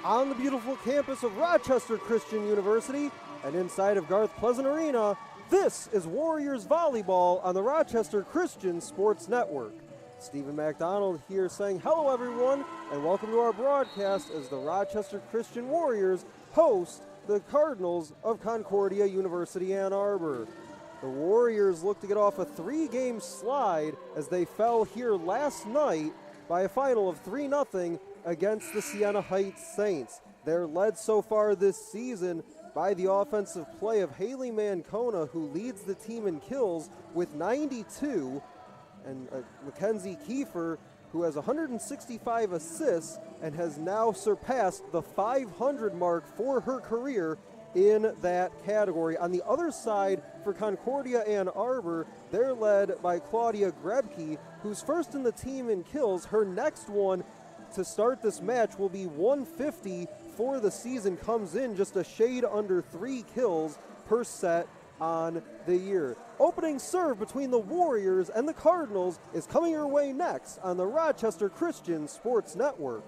on the beautiful campus of Rochester Christian University and inside of Garth Pleasant Arena. This is Warriors Volleyball on the Rochester Christian Sports Network. Stephen MacDonald here saying hello everyone and welcome to our broadcast as the Rochester Christian Warriors host the Cardinals of Concordia University Ann Arbor. The Warriors look to get off a 3-game slide as they fell here last night by a final of 3-0 against the Siena Heights Saints. They're led so far this season by the offensive play of Haley Mancona, who leads the team in kills with 92, and Mackenzie Kiefer, who has 165 assists and has now surpassed the 500 mark for her career in that category. On the other side, for Concordia Ann Arbor, they're led by Claudia Grebke, who's first in the team in kills. Her next one to start this match will be 150 for the season, comes in just a shade under 3 kills per set on the year. Opening serve between the Warriors and the Cardinals is coming your way next on the Rochester Christian Sports Network.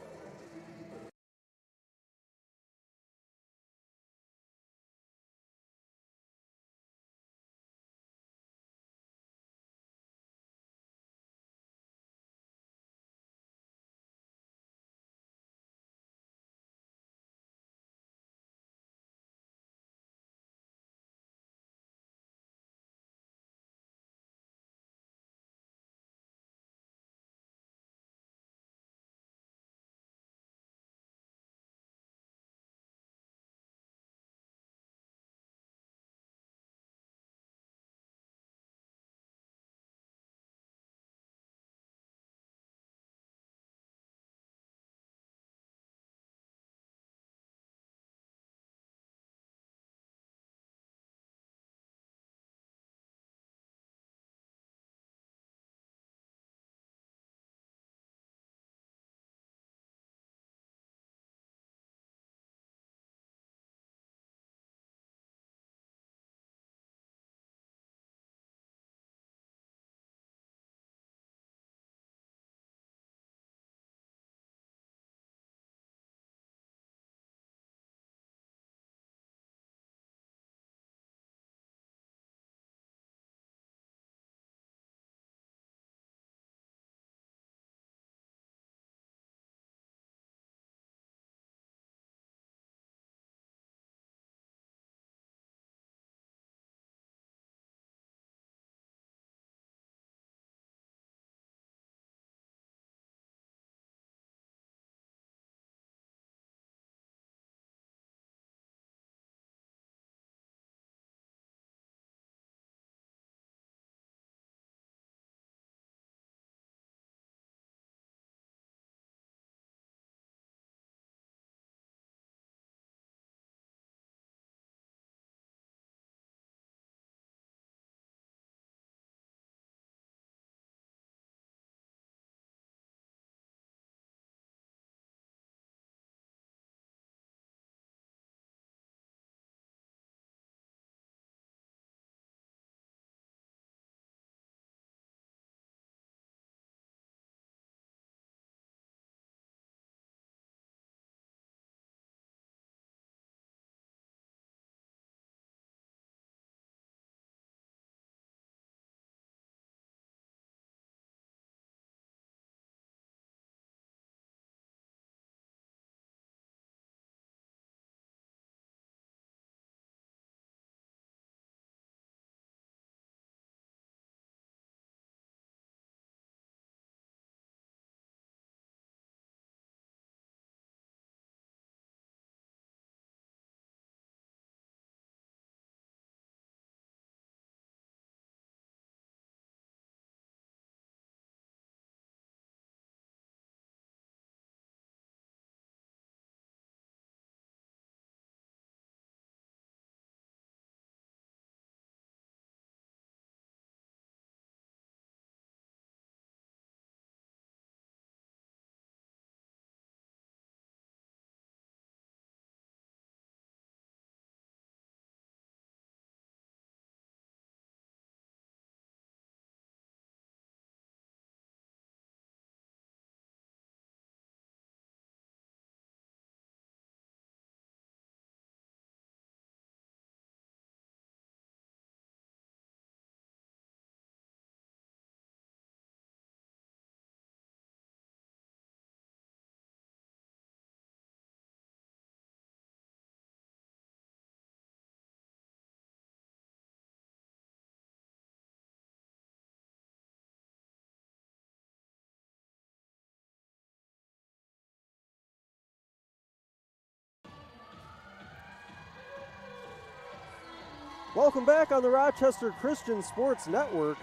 Welcome back on the Rochester Christian Sports Network.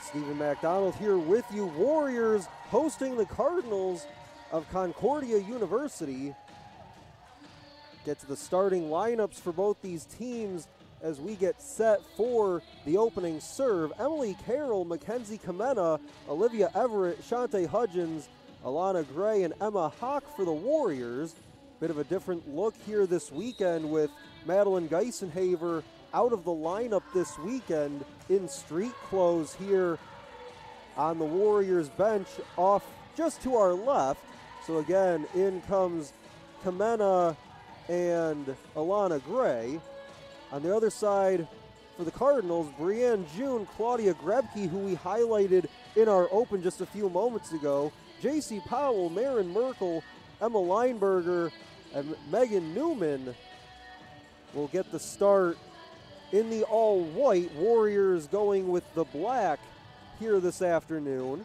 Stephen MacDonald here with you. Warriors hosting the Cardinals of Concordia University. Get to the starting lineups for both these teams as we get set for the opening serve. Emily Carroll, Mackenzie Kamena, Olivia Everett, Shante Hudgens, Alana Gray, and Emma Hawk for the Warriors. Bit of a different look here this weekend with Madeline Geisenhaver out of the lineup this weekend in street clothes here on the Warriors bench off just to our left. So again, in comes Kamena and Alana Gray. On the other side for the Cardinals, Brianne June, Claudia Grebke, who we highlighted in our open just a few moments ago, J.C. Powell, Marin Merkel, Emma Leinberger, and Megan Newman will get the start in the all-white. Warriors going with the black here this afternoon.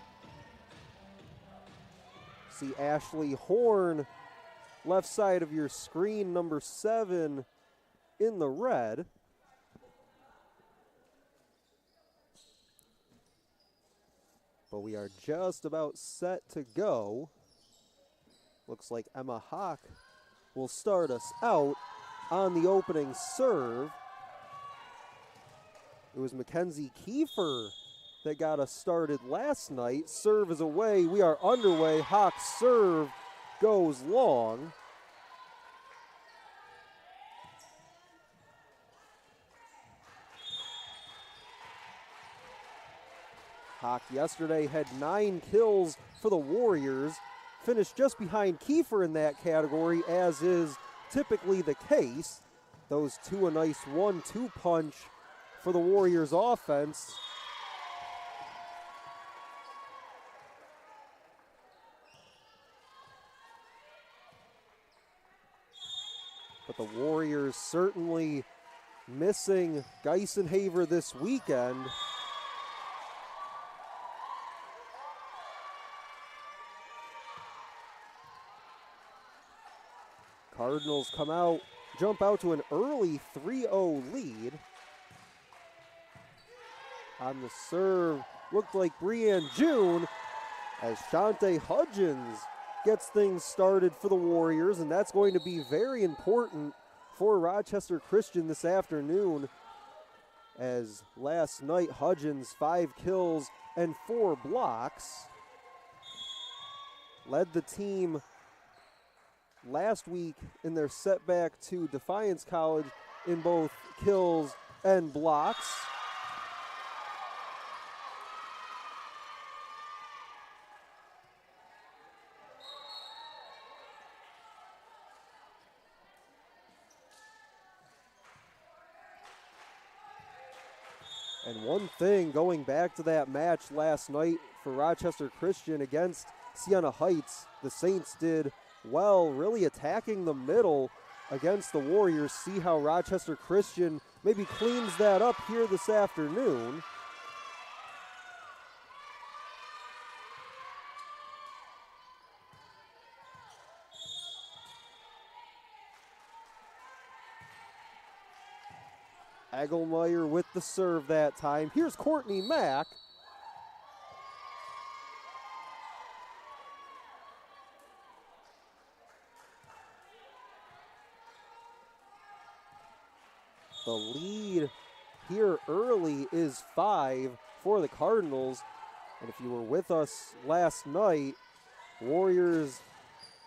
See Ashley Horn, left side of your screen, number 7 in the red. But we are just about set to go. Looks like Emma Hawk will start us out on the opening serve. It was Mackenzie Kiefer that got us started last night. Serve is away. We are underway. Hawk's serve goes long. Hawk yesterday had 9 kills for the Warriors. Finished just behind Kiefer in that category, as is typically the case. Those two a nice 1-2 punch for the Warriors offense. But the Warriors certainly missing Geisenhaver this weekend. Cardinals jump out to an early 3-0 lead. On the serve, looked like Brianne June as Shante Hudgens gets things started for the Warriors, and that's going to be very important for Rochester Christian this afternoon, as last night Hudgens 5 kills and 4 blocks. Led the team last week in their setback to Defiance College in both kills and blocks. And one thing, going back to that match last night for Rochester Christian against Siena Heights, the Saints did well, really attacking the middle against the Warriors. See how Rochester Christian maybe cleans that up here this afternoon. Egelmeyer with the serve that time. Here's Courtney Mack. The lead here early is 5 for the Cardinals. And if you were with us last night, Warriors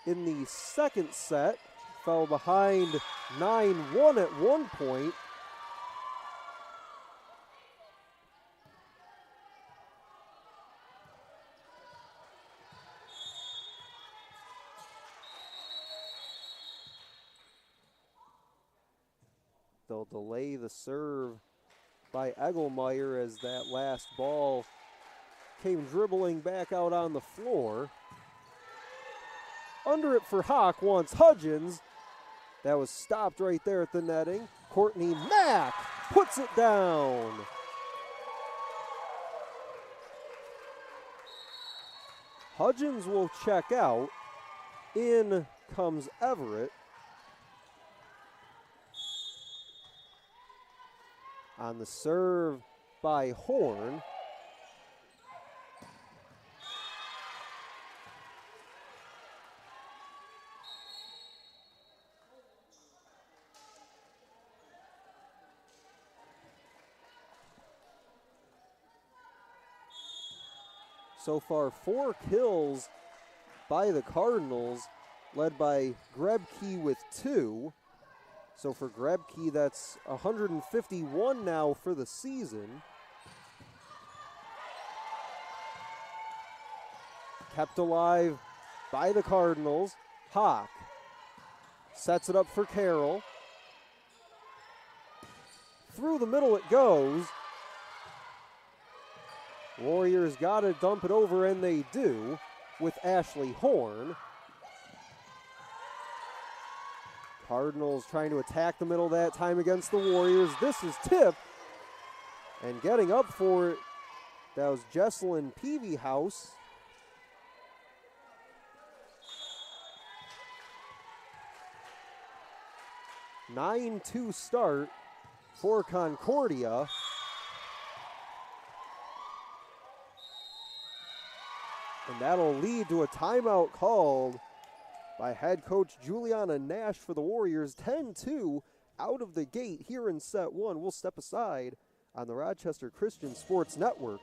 in the second set fell behind 9-1 at one point. They'll delay the serve by Egelmeyer as that last ball came dribbling back out on the floor. Under it for Hawk once Hudgens. That was stopped right there at the netting. Courtney Mack puts it down. Hudgens will check out. In comes Everett. On the serve by Horn. So far, 4 kills by the Cardinals, led by Grebke with 2. So for Grebke, that's 151 now for the season. Kept alive by the Cardinals. Hawk sets it up for Carroll. Through the middle it goes. Warriors got to dump it over, and they do, with Ashley Horn. Cardinals trying to attack the middle that time against the Warriors. This is tipped, and getting up for it, that was Jesselyn Peavyhouse. A 9-2 start for Concordia. And that'll lead to a timeout called by head coach Juliana Nash for the Warriors. 10-2 out of the gate here in set 1. We'll step aside on the Rochester Christian Sports Network.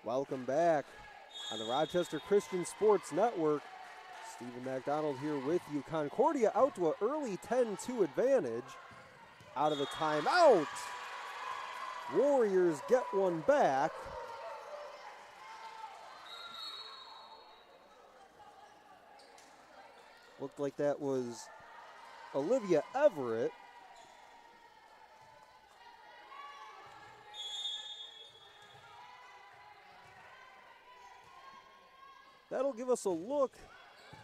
Welcome back on the Rochester Christian Sports Network. Stephen McDonald here with you. Concordia out to an early 10-2 advantage. Out of the timeout. Warriors get one back. Looked like that was Olivia Everett. That'll give us a look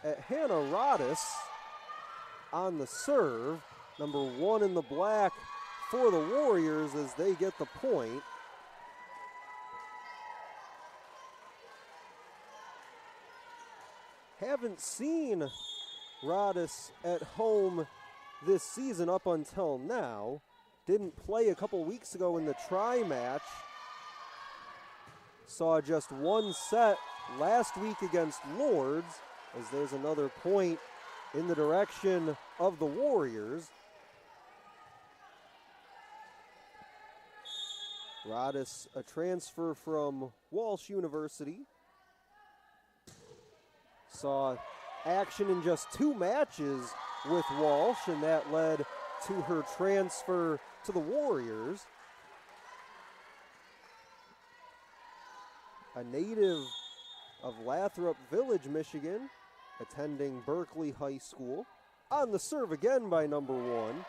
at Hannah Rodis on the serve. Number 1 in the black for the Warriors as they get the point. Haven't seen Rodis at home this season up until now. Didn't play a couple weeks ago in the tri-match. Saw just one set last week against Lourdes, as there's another point in the direction of the Warriors. Rodis, a transfer from Walsh University. Saw action in just 2 matches with Walsh, and that led to her transfer to the Warriors. A native of Lathrop Village, Michigan, attending Berkeley High School. On the serve again by number 1.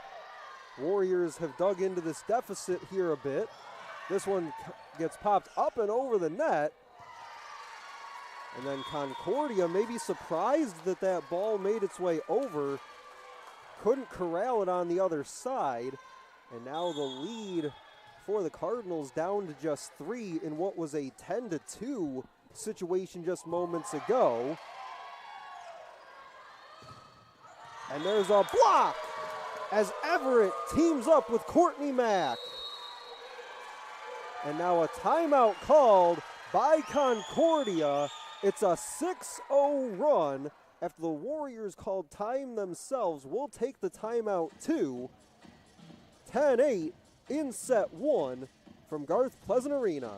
Warriors have dug into this deficit here a bit. This one gets popped up and over the net. And then Concordia may be surprised that that ball made its way over. Couldn't corral it on the other side. And now the lead for the Cardinals down to just 3 in what was a 10-2 situation just moments ago. And there's a block as Everett teams up with Courtney Mack. And now a timeout called by Concordia It's a 6-0 run after the Warriors called time themselves. We'll take the timeout too. 10-8 in set one from Garth Pleasant Arena.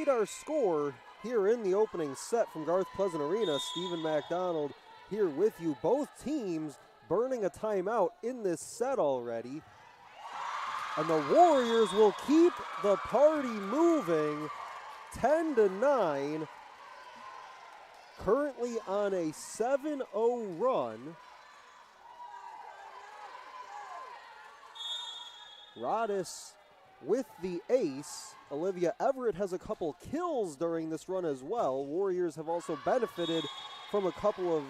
Our score here in the opening set from Garth Pleasant Arena. Stephen McDonald here with you. Both teams burning a timeout in this set already. And the Warriors will keep the party moving 10-9. Currently on a 7-0 run. Rodis with the ace. Olivia Everett has a couple kills during this run as well. Warriors have also benefited from a couple of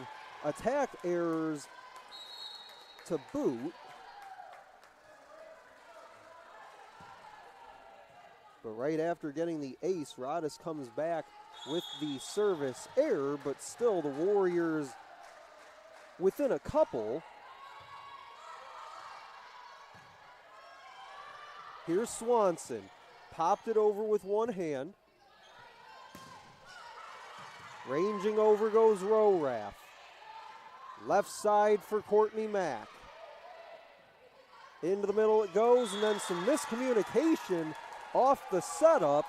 attack errors to boot. But right after getting the ace, Rodis comes back with the service error, but still the Warriors within a couple. Here's Swanson. Popped it over with one hand. Ranging over goes Rorath. Left side for Courtney Mack. Into the middle it goes, and then some miscommunication off the setup.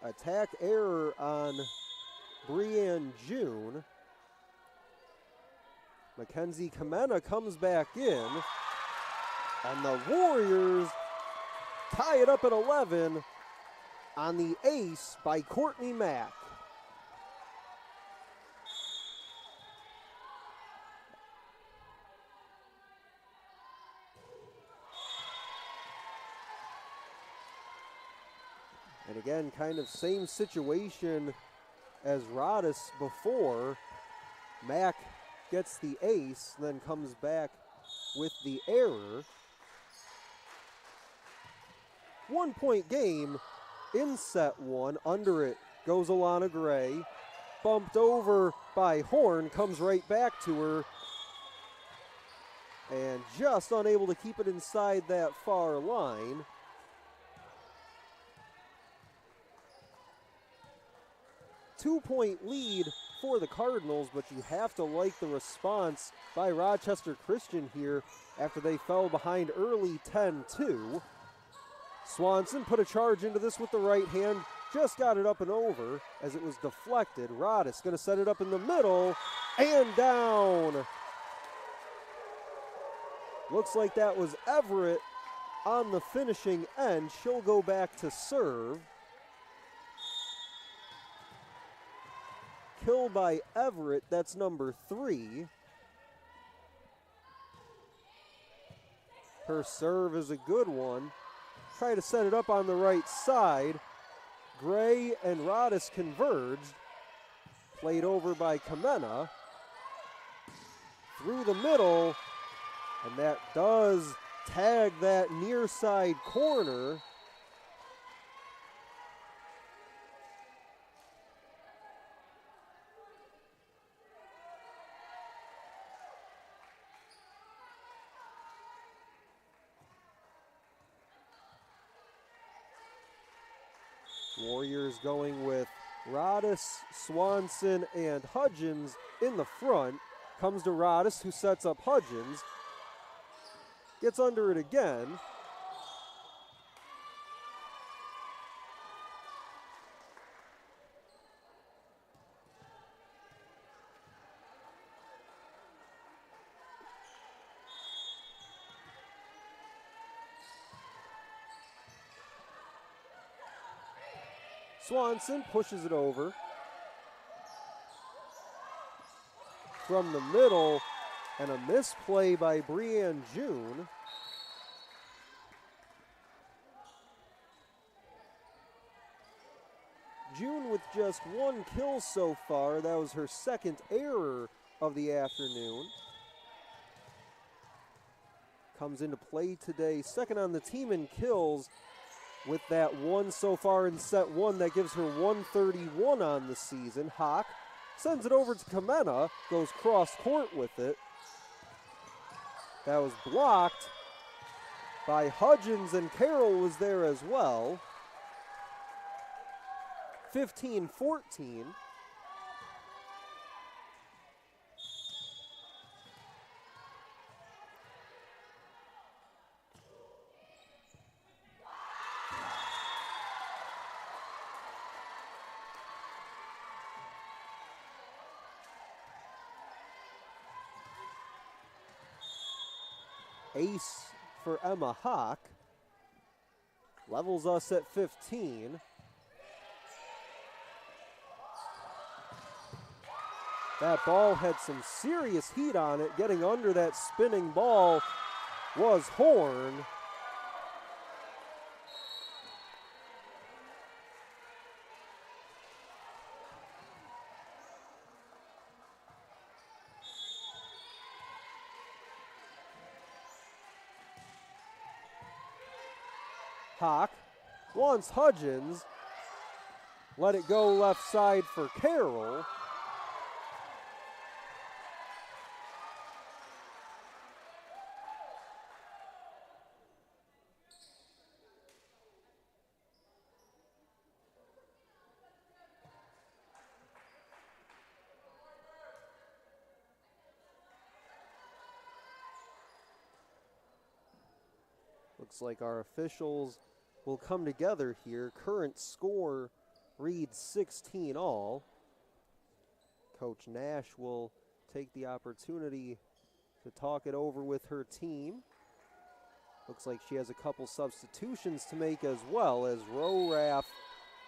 Attack error on Brianne June. Mackenzie Kamena comes back in, and the Warriors tie it up at 11 on the ace by Courtney Mack. And again, kind of same situation as Rodis before. Mack gets the ace, then comes back with the error. 1 point game in set one. Under it goes Alana Gray. Bumped over by Horn, comes right back to her. And just unable to keep it inside that far line. Two-point lead for the Cardinals, but you have to like the response by Rochester Christian here after they fell behind early 10-2. Swanson put a charge into this with the right hand, just got it up and over as it was deflected. Rodis going to set it up in the middle and down. Looks like that was Everett on the finishing end. She'll go back to serve. Kill by Everett, that's number 3. Her serve is a good one. Try to set it up on the right side. Gray and Rodis converged. Played over by Kamena. Through the middle, and that does tag that near side corner. Warriors going with Rodis, Swanson, and Hudgens in the front. Comes to Rodis, who sets up Hudgens. Gets under it again. Swanson pushes it over. From the middle, and a misplay by Brianne June. June with just one kill so far. That was her second error of the afternoon. Comes into play today, second on the team in kills with that one so far in set one. That gives her 131 on the season. Hawk sends it over to Kamena, goes cross court with it. That was blocked by Hudgens, and Carroll was there as well. 15-14. Ace for Emma Hawk. Levels us at 15. That ball had some serious heat on it. Getting under that spinning ball was Horn. Hawk wants Hudgens. Let it go left side for Carroll. Looks like our officials will come together here. Current score reads 16 all. Coach Nash will take the opportunity to talk it over with her team. Looks like she has a couple substitutions to make as well, as Roraff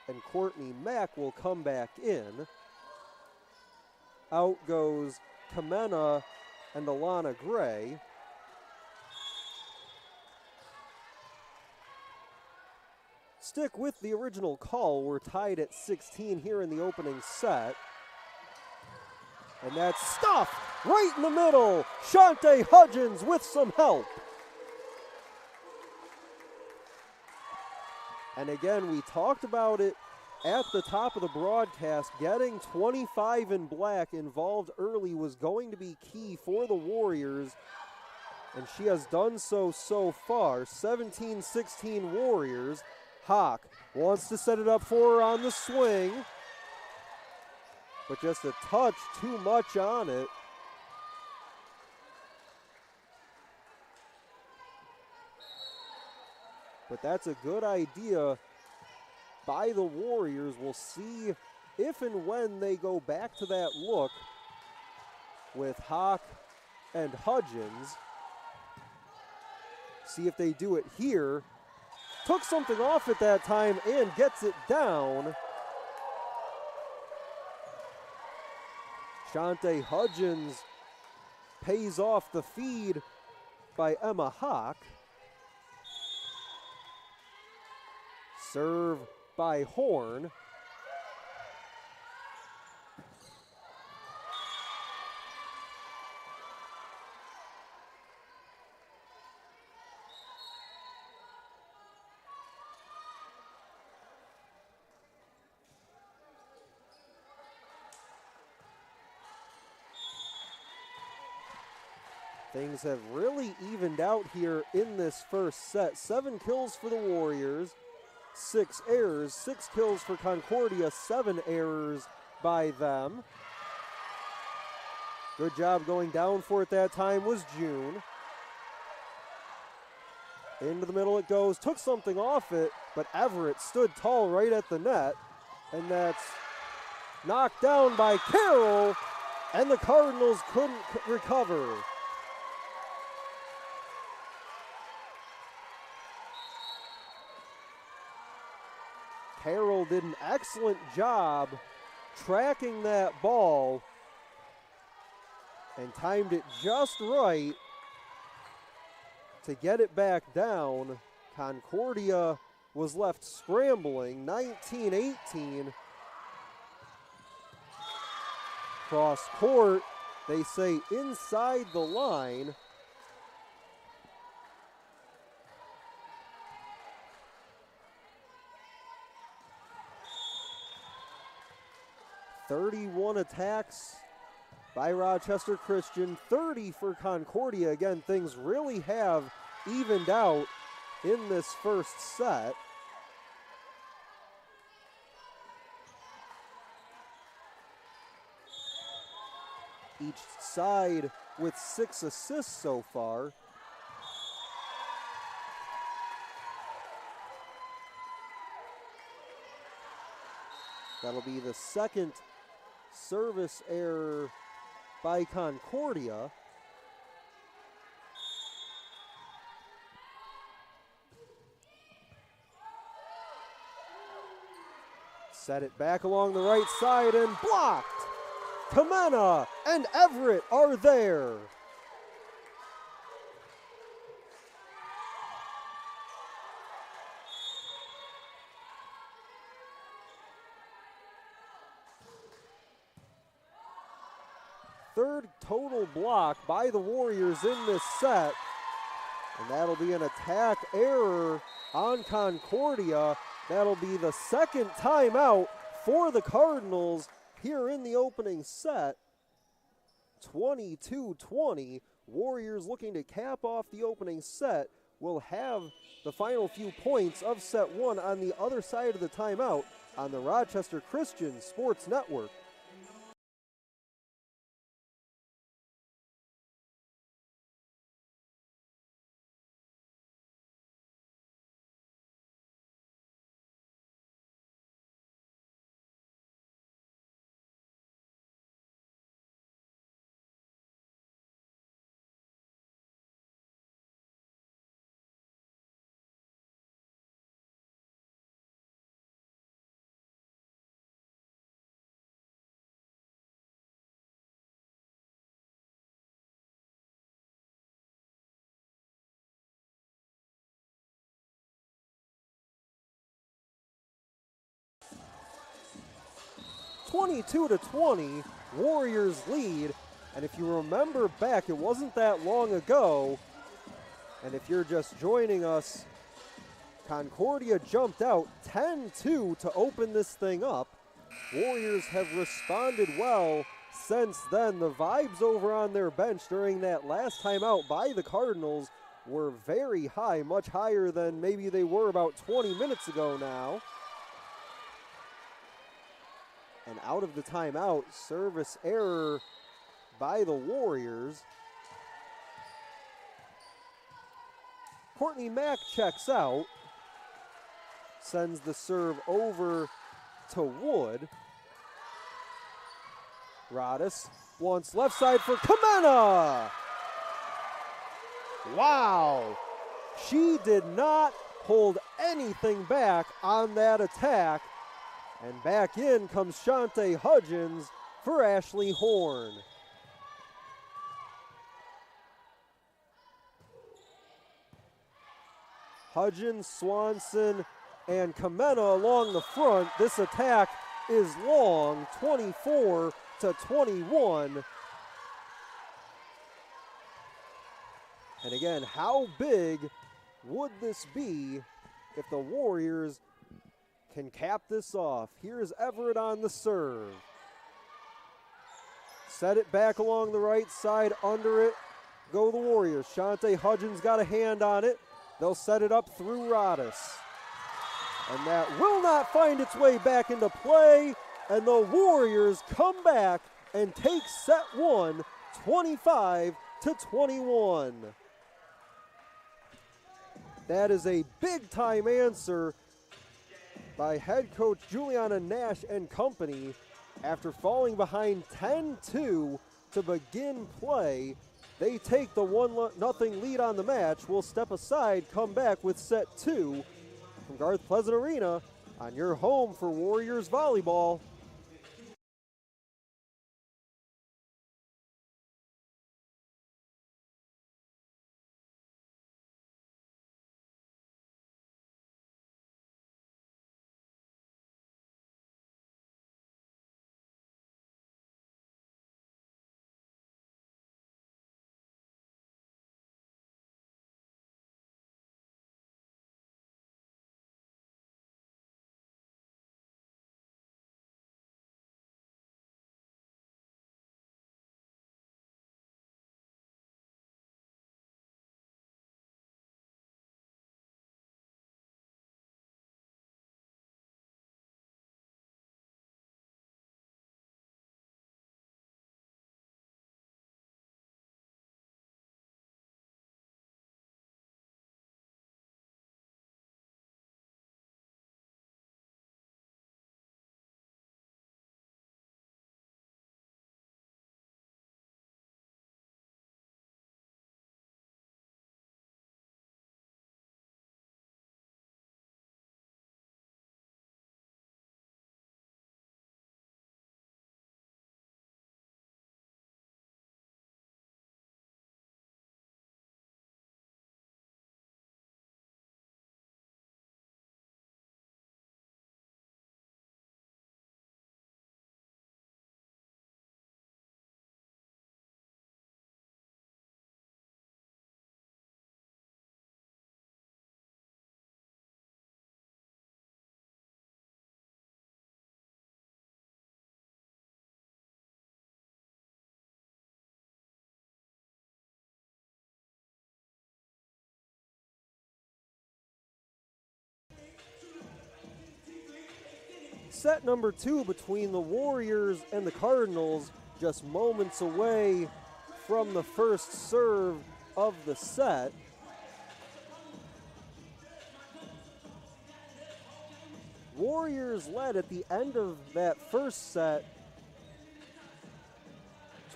and Courtney Mack will come back in. Out goes Kamena and Alana Gray. Stick with the original call. We're tied at 16 here in the opening set. And that's stuffed right in the middle. Shante Hudgens with some help. And again, we talked about it at the top of the broadcast. Getting 25 in black involved early was going to be key for the Warriors. And she has done so far. 17-16 Warriors. Hawk wants to set it up for her on the swing, but just a touch too much on it. But that's a good idea by the Warriors. We'll see if and when they go back to that look with Hawk and Hudgens. See if they do it here. Took something off at that time and gets it down. Shante Hudgens pays off the feed by Emma Hawk. Serve by Horn. Things have really evened out here in this first set. 7 kills for the Warriors, 6 errors, 6 kills for Concordia, 7 errors by them. Good job going down for it that time was June. Into the middle it goes, took something off it, but Everett stood tall right at the net, and that's knocked down by Carroll, and the Cardinals couldn't recover. Carroll did an excellent job tracking that ball and timed it just right to get it back down. Concordia was left scrambling, 19-18. Cross court, they say inside the line. "31 attacks by Rochester Christian, 30 for Concordia." Again, things really have evened out in this first set. Each side with 6 assists so far. That'll be the second service error by Concordia. Set it back along the right side and blocked. Kamena and Everett are there. Third total block by the Warriors in this set, and that'll be an attack error on Concordia. That'll be the second timeout for the Cardinals here in the opening set. 22-20. Warriors looking to cap off the opening set. Will have the final few points of set 1 on the other side of the timeout on the Rochester Christian Sports Network. "22-20, Warriors lead." And if you remember back, it wasn't that long ago, and if you're just joining us, Concordia jumped out 10-2 to open this thing up. Warriors have responded well since then. The vibes over on their bench during that last timeout by the Cardinals were very high, much higher than maybe they were about 20 minutes ago now. And out of the timeout, service error by the Warriors. Courtney Mack checks out, sends the serve over to Wood. Rodis wants left side for Kamena. Wow, she did not hold anything back on that attack. And back in comes Shante Hudgens for Ashley Horn. Hudgens, Swanson, and Kamena along the front. This attack is long, 24-21. And again, how big would this be if the Warriors can cap this off? Here's Everett on the serve. Set it back along the right side, under it go the Warriors. Shante Hudgens got a hand on it. They'll set it up through Rodis. And that will not find its way back into play. And the Warriors come back and take set one, 25-21. That is a big-time answer by head coach Juliana Nash and company. After falling behind 10-2 to begin play, they take the 1-0 lead on the match. We'll step aside, come back with set two from Garth Pleasant Arena on your home for Warriors Volleyball. Set number two between the Warriors and the Cardinals, just moments away from the first serve of the set. Warriors led at the end of that first set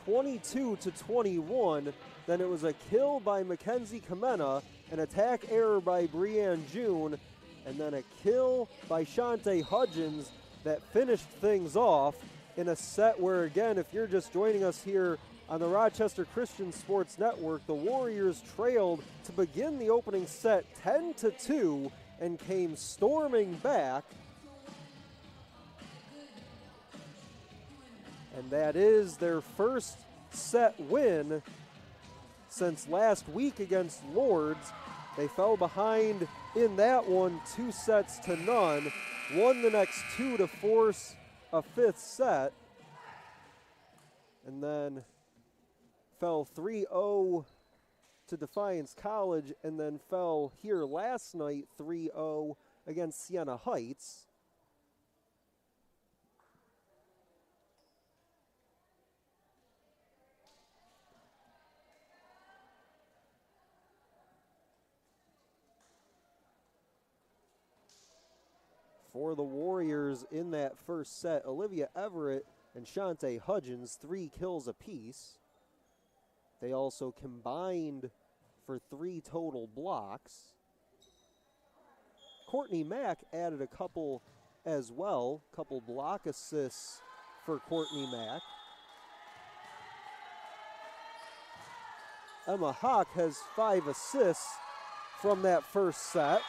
22-21. Then it was a kill by Mackenzie Kamena, an attack error by Brianne June, and then a kill by Shante Hudgens that finished things off in a set where, again, if you're just joining us here on the Rochester Christian Sports Network, the Warriors trailed to begin the opening set 10-2 and came storming back. And that is their first set win since last week against Lourdes. They fell behind in that one 2-0, won the next two to force a fifth set, and then fell 3-0 to Defiance College, and then fell here last night 3-0 against Siena Heights. For the Warriors in that first set, Olivia Everett and Shante Hudgens, 3 kills apiece. They also combined for 3 total blocks. Courtney Mack added a couple as well, couple block assists for Courtney Mack. Emma Hawk has 5 assists from that first set.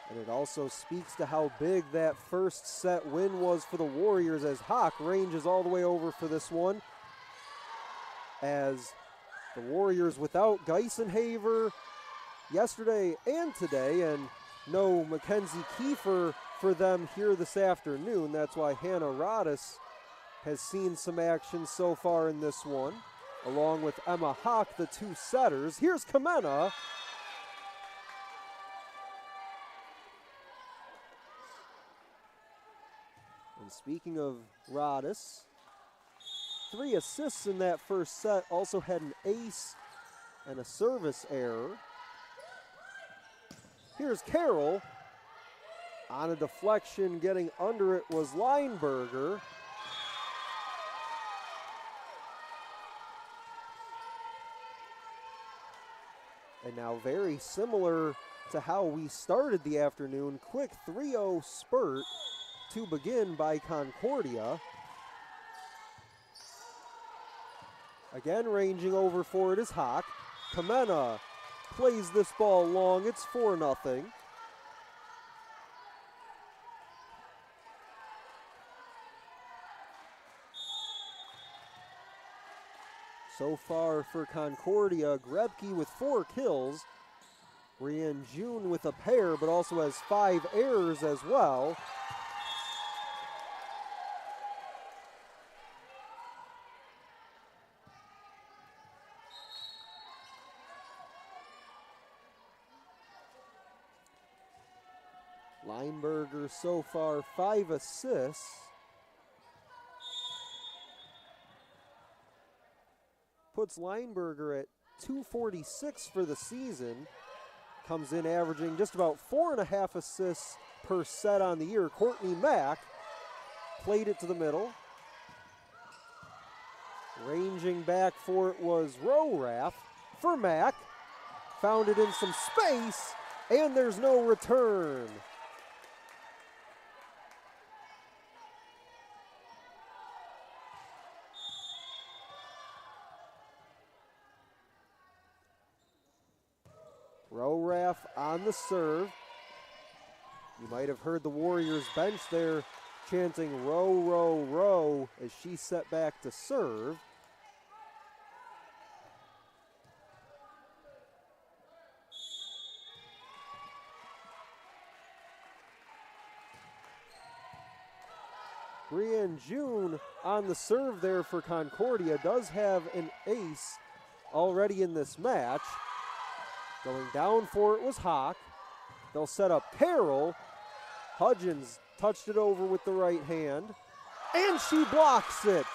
And it also speaks to how big that first set win was for the Warriors, as Hawk ranges all the way over for this one. As the Warriors without Geisenhaver yesterday and today, and no Mackenzie Kiefer for them here this afternoon. That's why Hannah Rodis has seen some action so far in this one, along with Emma Hawk, the two setters. Here's Kamena. And speaking of Rodis, 3 assists in that first set, also had an ace and a service error. Here's Carroll. On a deflection, getting under it was Lineberger. And now very similar to how we started the afternoon, quick 3-0 spurt to begin by Concordia. Again, ranging over for it is Hawk. Kamena plays this ball long. It's 4-0. So far for Concordia, Grebke with 4 kills. Brienne June with a pair, but also has 5 errors as well. Lineberger so far 5 assists. Puts Lineberger at 246 for the season. Comes in averaging just about 4.5 assists per set on the year. Courtney Mack played it to the middle. Ranging back for it was Rorath for Mack. Found it in some space, and there's no return. Rorath on the serve. You might have heard the Warriors bench there chanting row, row, row as she set back to serve. Brienne June on the serve there for Concordia does have an ace already in this match. Going down for it was Hawk. They'll set up Carroll. Hudgens touched it over with the right hand, and she blocks it.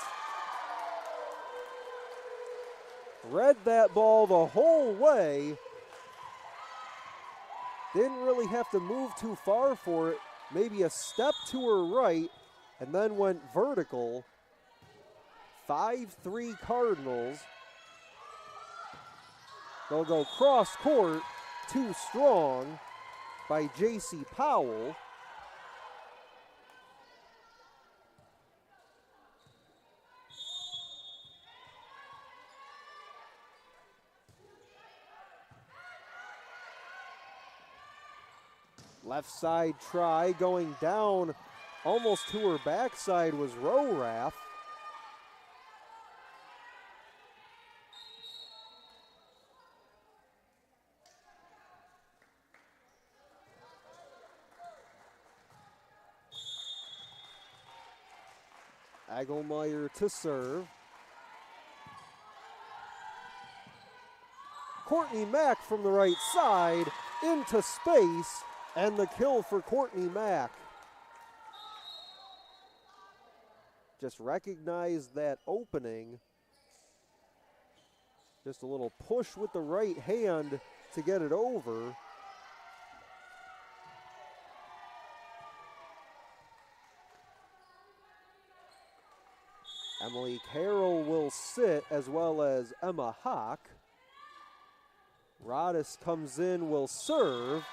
Read that ball the whole way. Didn't really have to move too far for it. Maybe a step to her right, and then went vertical. 5-3 Cardinals. They'll go cross court, too strong by J.C. Powell. Left side try going down almost to her backside was Rorath. Agelmeyer to serve. Courtney Mack from the right side into space, and the kill for Courtney Mack. Just recognized that opening. Just a little push with the right hand to get it over. Emily Carroll will sit, as well as Emma Hawk. Rodis comes in, will serve.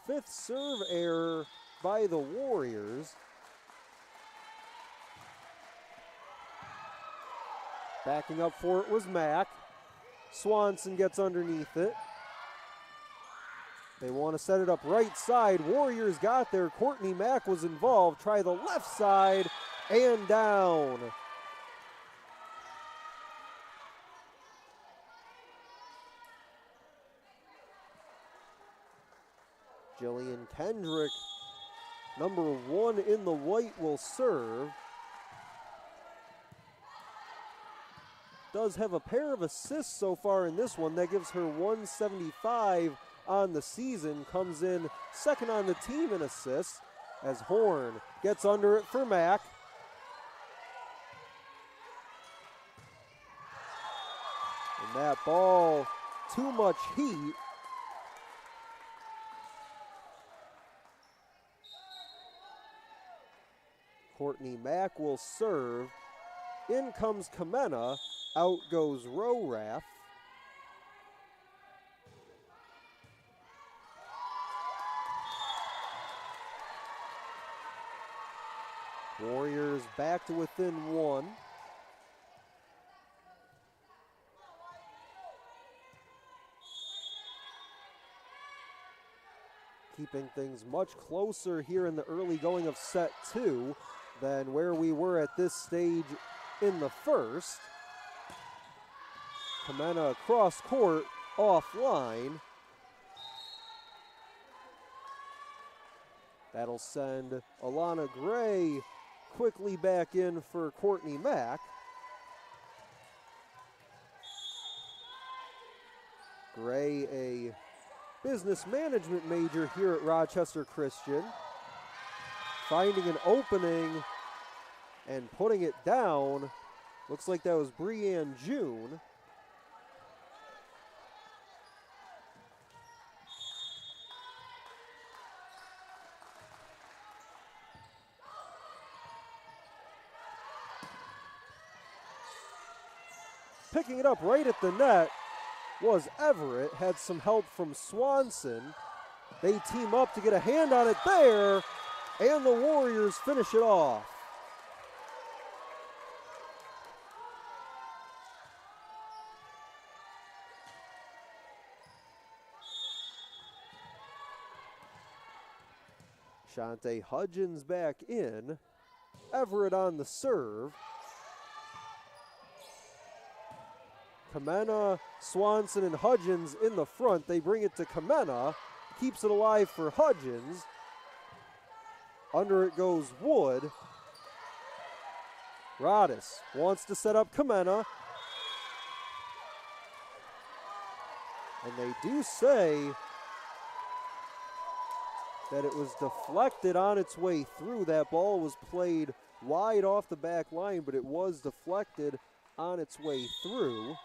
Fifth serve error by the Warriors. Backing up for it was Mack. Swanson gets underneath it. They want to set it up right side. Warriors got there. Courtney Mack was involved. Try the left side and down. Jillian Kendrick, number 1 in the white, will serve. Does have a pair of assists so far in this one. That gives her 175 on the season. Comes in second on the team in assists as Horn gets under it for Mack. And that ball, too much heat. Courtney Mack will serve. In comes Kamena. Out goes Rorath. Warriors back to within 1. Keeping things much closer here in the early going of set 2 than where we were at this stage in the first. Kamena across court, offline. That'll send Alana Gray quickly back in for Courtney Mack. Gray, a business management major here at Rochester Christian, finding an opening and putting it down. Looks like that was Breanne June. Picking it up right at the net was Everett. Had some help from Swanson. They team up to get a hand on it there, and the Warriors finish it off. Shante Hudgens back in. Everett on the serve. Kamena, Swanson, and Hudgens in the front. They bring it to Kamena. Keeps it alive for Hudgens. Under it goes Wood. Rodis wants to set up Kamena. And they do say that it was deflected on its way through. That ball was played wide off the back line, but it was deflected on its way through.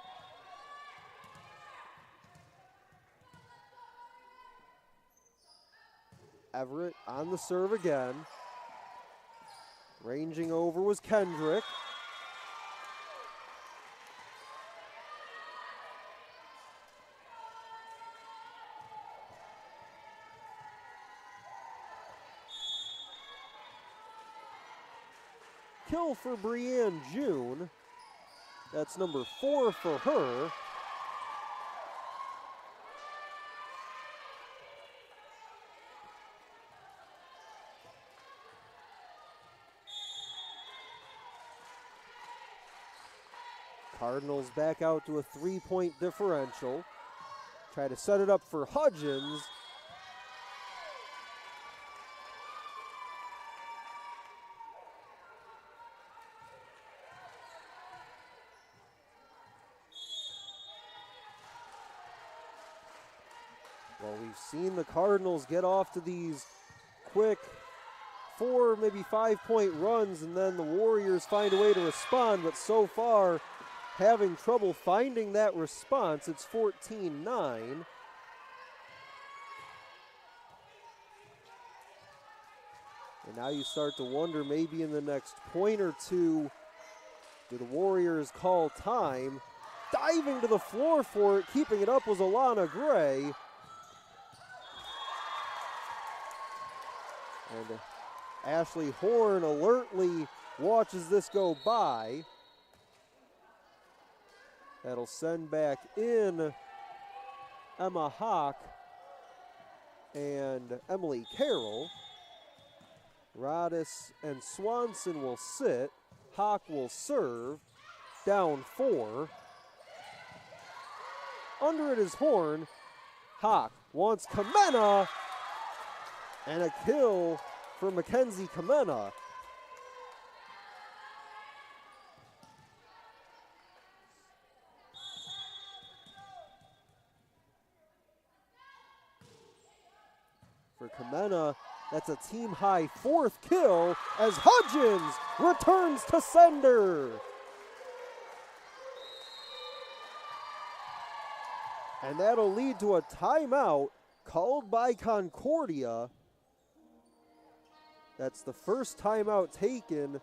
Everett on the serve again. Ranging over was Kendrick. Kill for Breanne June. That's number 4 for her. Cardinals back out to a 3-point differential. Try to set it up for Hudgens. Well, we've seen the Cardinals get off to these quick 4, maybe 5-point runs, and then the Warriors find a way to respond, but so far having trouble finding that response. It's 14-9. And now you start to wonder, maybe in the next point or two, do the Warriors call time? Diving to the floor for it, keeping it up was Alana Gray. And Ashley Horn alertly watches this go by. That'll send back in Emma Hawk. and Emily Carroll. Rodis and Swanson will sit. Hawk will serve. Down 4. Under it is Horn. Hawk wants Kamena. And a kill for Mackenzie Kamena. For Kamena, that's a team-high 4th kill as Hudgens returns to sender. And that'll lead to a timeout called by Concordia. That's the first timeout taken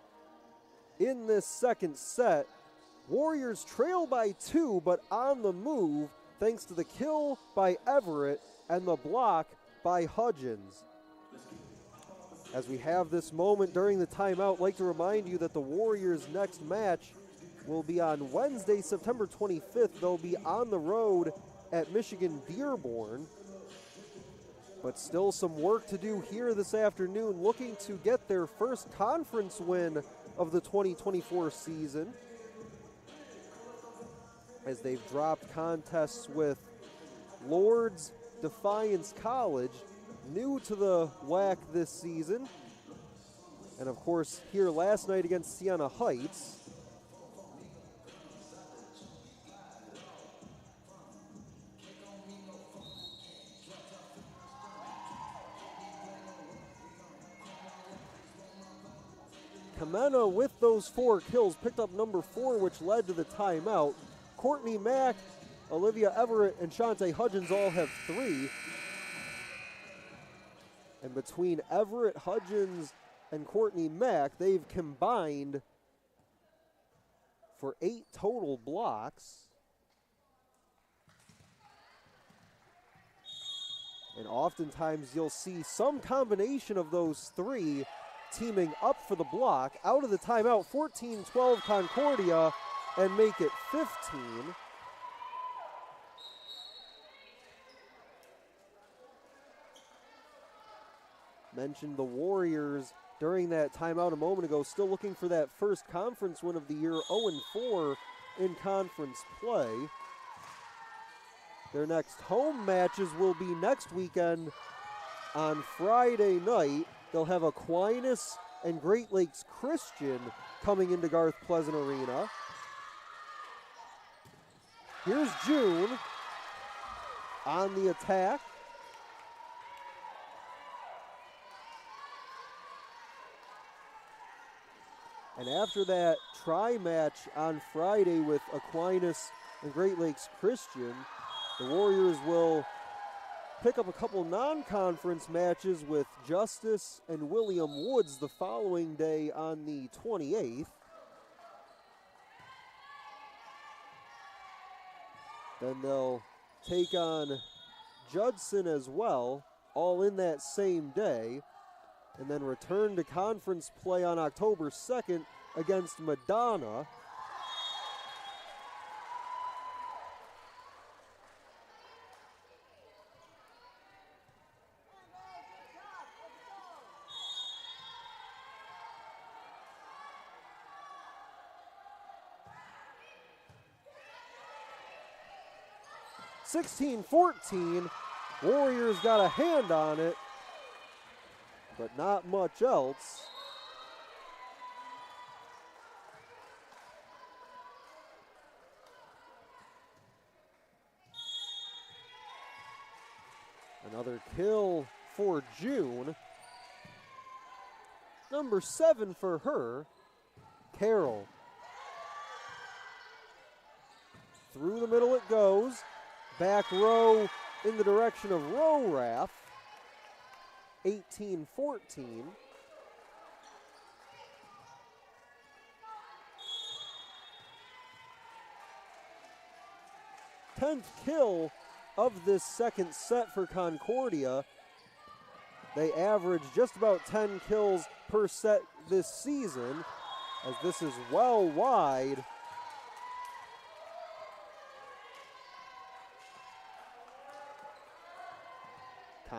in this second set. Warriors trail by 2, but on the move thanks to the kill by Everett and the block by Hudgens. As we have this moment during the timeout, I'd like to remind you that the Warriors' next match will be on Wednesday, September 25th. They'll be on the road at Michigan Dearborn. But still some work to do here this afternoon, looking to get their first conference win of the 2024 season, as they've dropped contests with Lourdes, Defiance College, new to the WAC this season, and of course here last night against Siena Heights. Kamena with those 4 kills picked up number 4, which led to the timeout. Courtney Mack, Olivia Everett, and Shantae Hudgens all have 3. And between Everett, Hudgens, and Courtney Mack, they've combined for 8 total blocks. And oftentimes you'll see some combination of those 3 teaming up for the block. Out of the timeout, 14-12 Concordia, and make it 15. Mentioned the Warriors during that timeout a moment ago, still looking for that first conference win of the year, 0-4 in conference play. Their next home matches will be next weekend on Friday night. They'll have Aquinas and Great Lakes Christian coming into Garth Pleasant Arena. Here's June on the attack. And after that tri-match on Friday with Aquinas and Great Lakes Christian, the Warriors will pick up a couple non-conference matches with Justice and William Woods the following day on the 28th. Then they'll take on Judson as well, all in that same day, and then return to conference play on October 2nd against Madonna. (16-14), Warriors got a hand on it, but not much else. Another kill for June. Number 7 for her, Carroll. Through the middle it goes. Back row in the direction of Rorath. 18-14. 10th kill of this second set for Concordia. They average just about 10 kills per set this season, as this is well wide.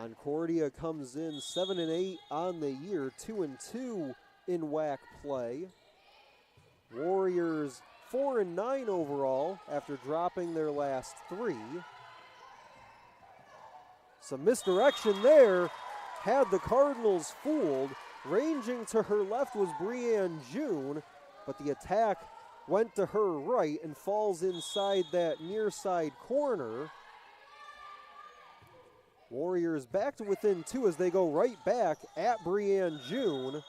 Concordia comes in 7-8 on the year, 2-2 in WAC play. Warriors 4-9 overall after dropping their last 3. Some misdirection there had the Cardinals fooled. Ranging to her left was Brianne June, but the attack went to her right and falls inside that near side corner. Warriors back to within 2 as they go right back at Brianne June.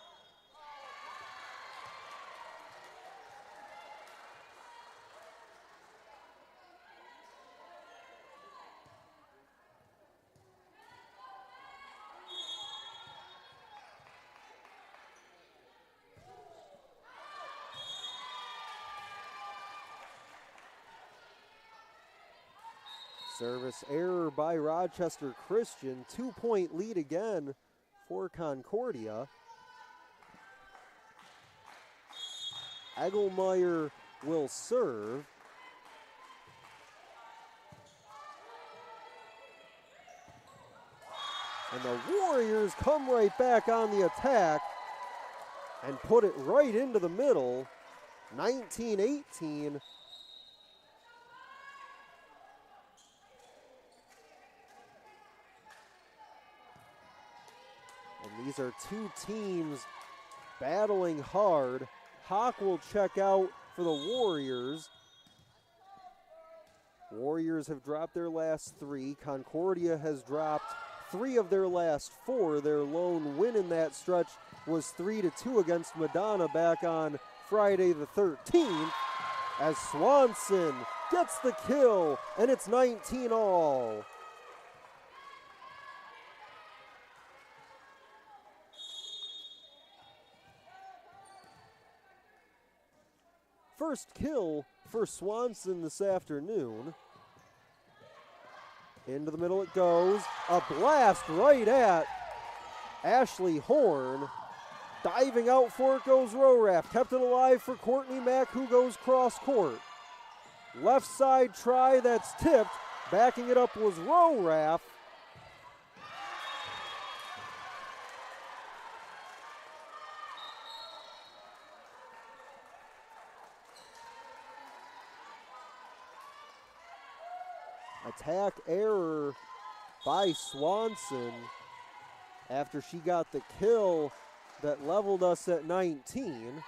Service error by Rochester Christian. 2-point lead again for Concordia. Egelmeyer will serve. And the Warriors come right back on the attack and put it right into the middle. 19-18. And these are two teams battling hard. Hawk will check out for the Warriors. Warriors have dropped their last 3. Concordia has dropped 3 of their last 4. Their lone win in that stretch was 3-2 against Madonna back on Friday the 13th. As Swanson gets the kill, and it's 19-all. First kill for Swanson this afternoon. Into the middle it goes. A blast right at Ashley Horn. Diving out for it goes Roraf. Kept it alive for Courtney Mack, who goes cross court. Left side try that's tipped. Backing it up was Roraf. Attack error by Swanson after she got the kill that leveled us at 19.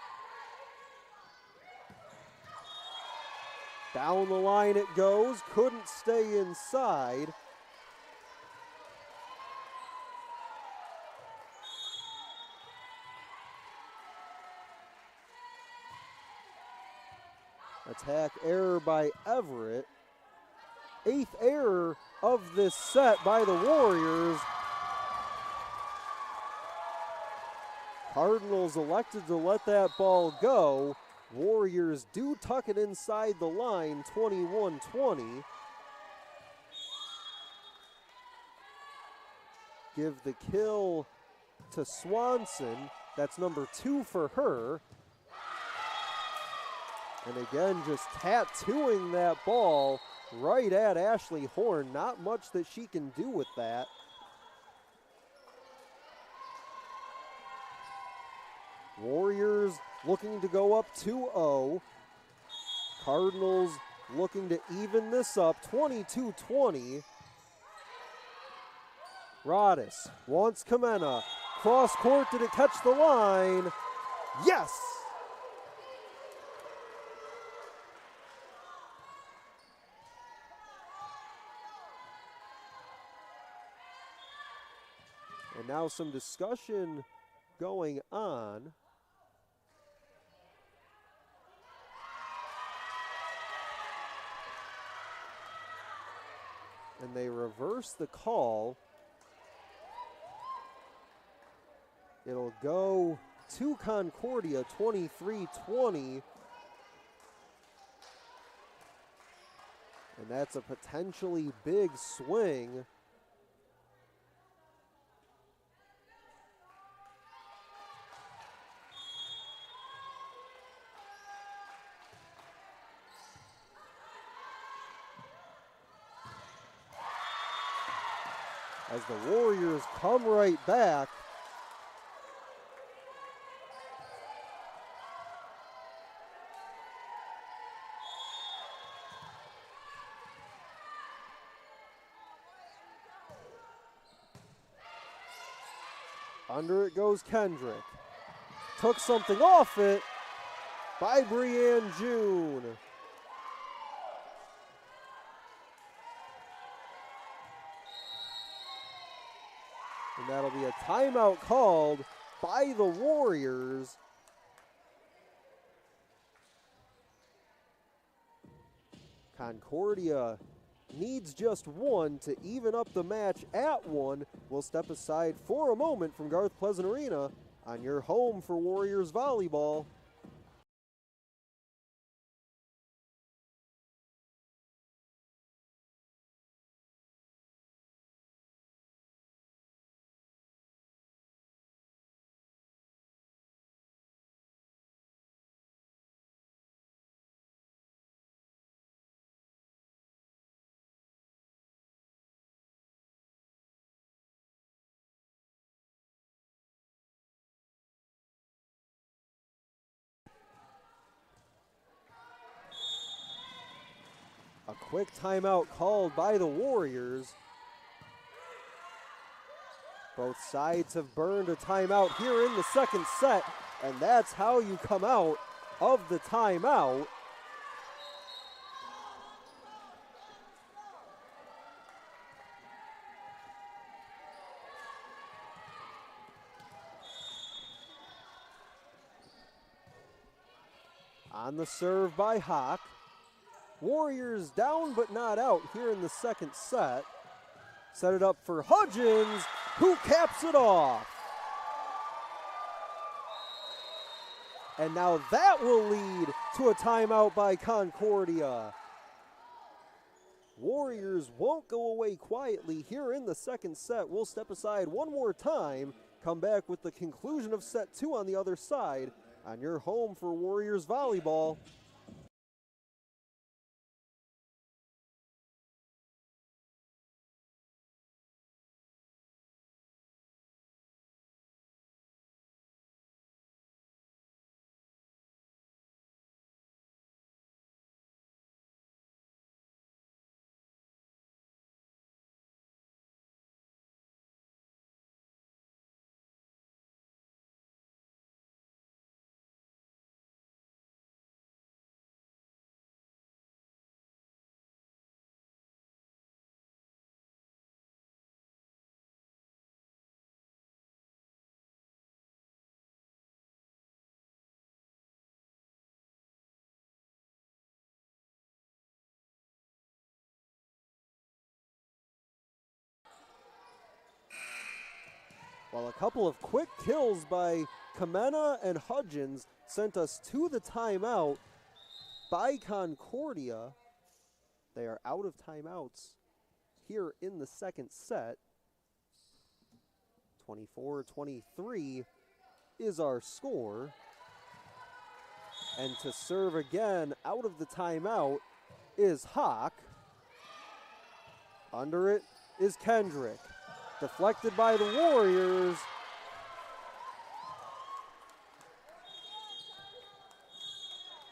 Down the line it goes, couldn't stay inside. Attack error by Everett. 8th error of this set by the Warriors. Cardinals elected to let that ball go. Warriors do tuck it inside the line, 21-20. Give the kill to Swanson. That's number 2 for her. And again, just tattooing that ball right at Ashley Horn. Not much that she can do with that. Warriors looking to go up 2-0. Cardinals looking to even this up, 22-20. Rodis wants Kamena. Cross court, did it catch the line? Yes! And now some discussion going on. And they reverse the call. It'll go to Concordia, 23-20. And that's a potentially big swing. as the Warriors come right back. Under it goes Kendrick. Took something off it by Brianne June. And that'll be a timeout called by the Warriors. Concordia needs just one to even up the match at one. We'll step aside for a moment from Garth Pleasant Arena on your home for Warriors Volleyball. A quick timeout called by the Warriors. Both sides have burned a timeout here in the second set, and that's how you come out of the timeout. On the serve by Hawk. Warriors down but not out here in the second set. Set it up for Hudgens, who caps it off. And now that will lead to a timeout by Concordia. Warriors won't go away quietly here in the second set. We'll step aside one more time, come back with the conclusion of set two on the other side on your home for Warriors Volleyball. While a couple of quick kills by Kamena and Hudgens sent us to the timeout by Concordia. They are out of timeouts here in the second set. 24-23 is our score. And to serve again out of the timeout is Hawk. Under it is Kendrick. Deflected by the Warriors.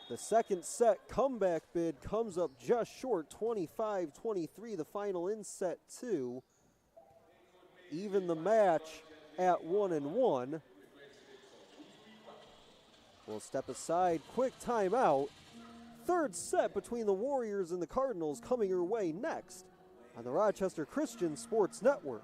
The second set comeback bid comes up just short, 25-23, the final in set two. Even the match at 1-1. We'll step aside, quick timeout. Third set between the Warriors and the Cardinals coming your way next on the Rochester Christian Sports Network.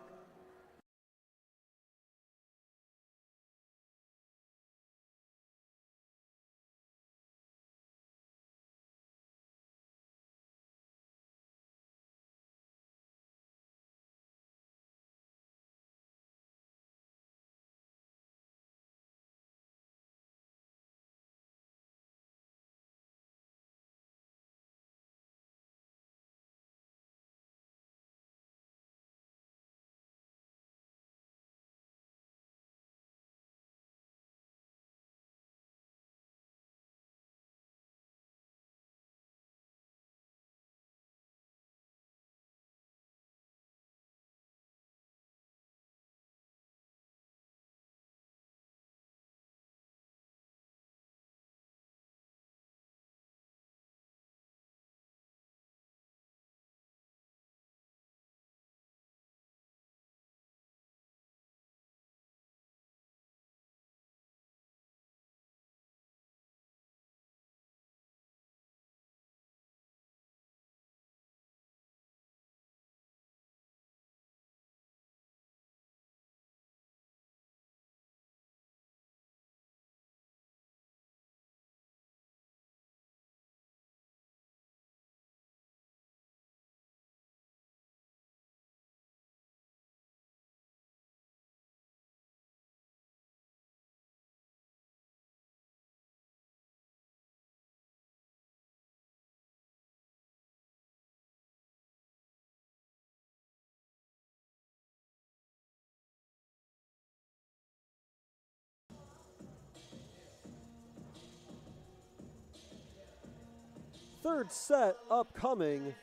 Third set upcoming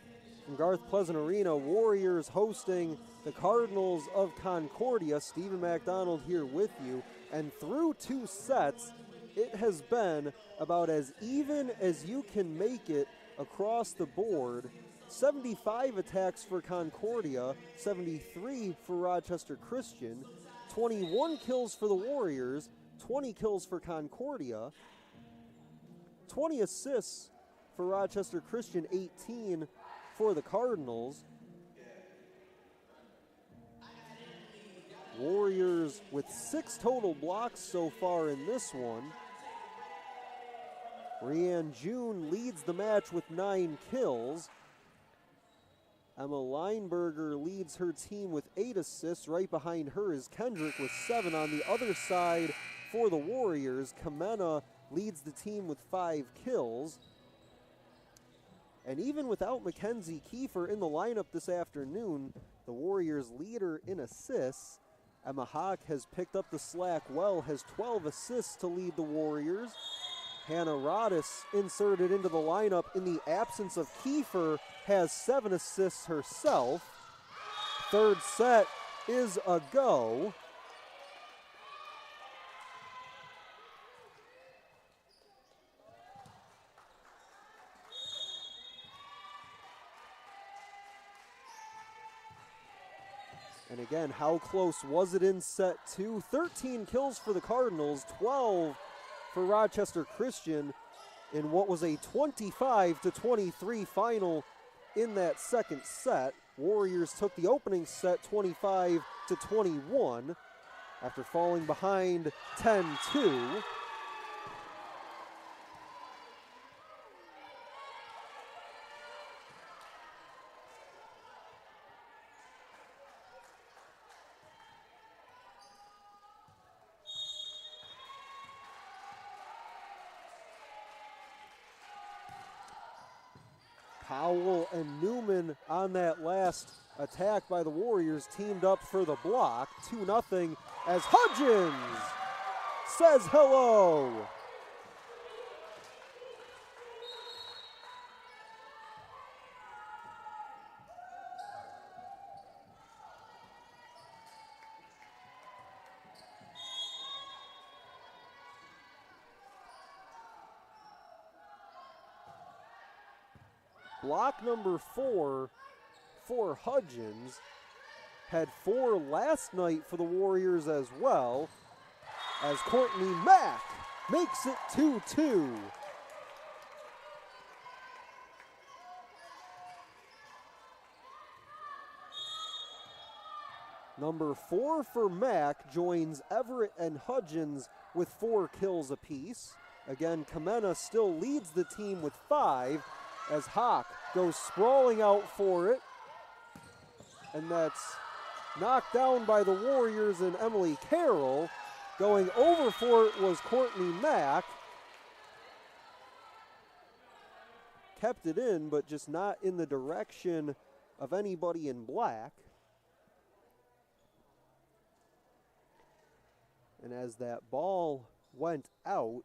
from Garth Pleasant Arena. Warriors hosting the Cardinals of Concordia. Stephen MacDonald here with you. And through 2 sets, it has been about as even as you can make it across the board. 75 attacks for Concordia, 73 for Rochester Christian, 21 kills for the Warriors, 20 kills for Concordia, 20 assists for Rochester Christian, 18 for the Cardinals. Warriors with 6 total blocks so far in this one. Rianne June leads the match with 9 kills. Emma Leinberger leads her team with 8 assists. Right behind her is Kendrick with 7. On the other side for the Warriors, Kamena leads the team with 5 kills. And even without Mackenzie Kiefer in the lineup this afternoon, the Warriors' leader in assists, Emma Hawk, has picked up the slack well, has 12 assists to lead the Warriors. Hannah Rodis, inserted into the lineup in the absence of Kiefer, has 7 assists herself. Third set is a go. And again, how close was it in set 2? 13 kills for the Cardinals, 12 for Rochester Christian in what was a 25-23 final in that second set. Warriors took the opening set 25-21 after falling behind 10-2. Powell and Newman on that last attack by the Warriors teamed up for the block. 2-0 as Hudgens says hello. Block number 4 for Hudgens. Had 4 last night for the Warriors as well, as Courtney Mack makes it 2-2. Number 4 for Mack joins Everett and Hudgens with 4 kills apiece. Again, Kamena still leads the team with 5, as Hawk goes sprawling out for it. And that's knocked down by the Warriors and Emily Carroll. Going over for it was Courtney Mack. Kept it in, but just not in the direction of anybody in black. And as that ball went out,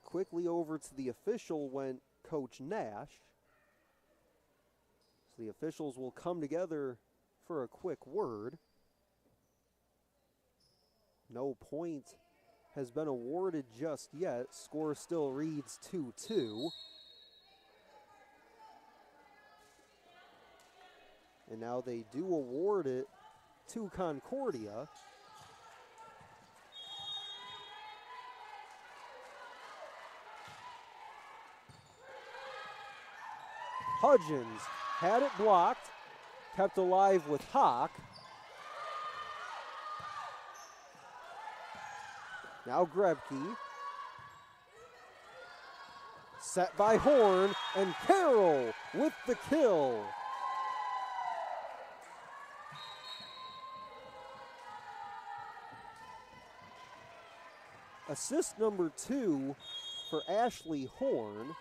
quickly over to the official went Coach Nash. So the officials will come together for a quick word. No point has been awarded just yet. Score still reads 2-2. And now they do award it to Concordia. Hudgens had it blocked, kept alive with Hawk. Now Grebke. Set by Horn, and Carroll with the kill. Assist number 2 for Ashley Horn.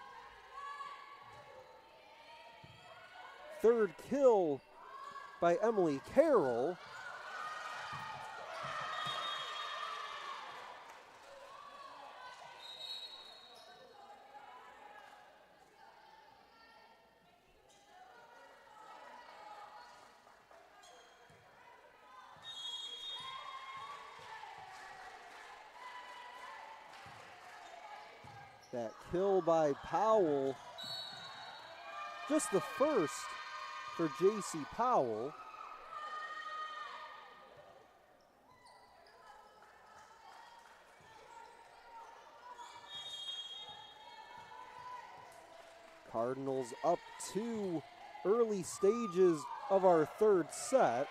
Third kill by Emily Carroll. That kill by Powell, just the first for J.C. Powell. Cardinals up 2 early stages of our third set.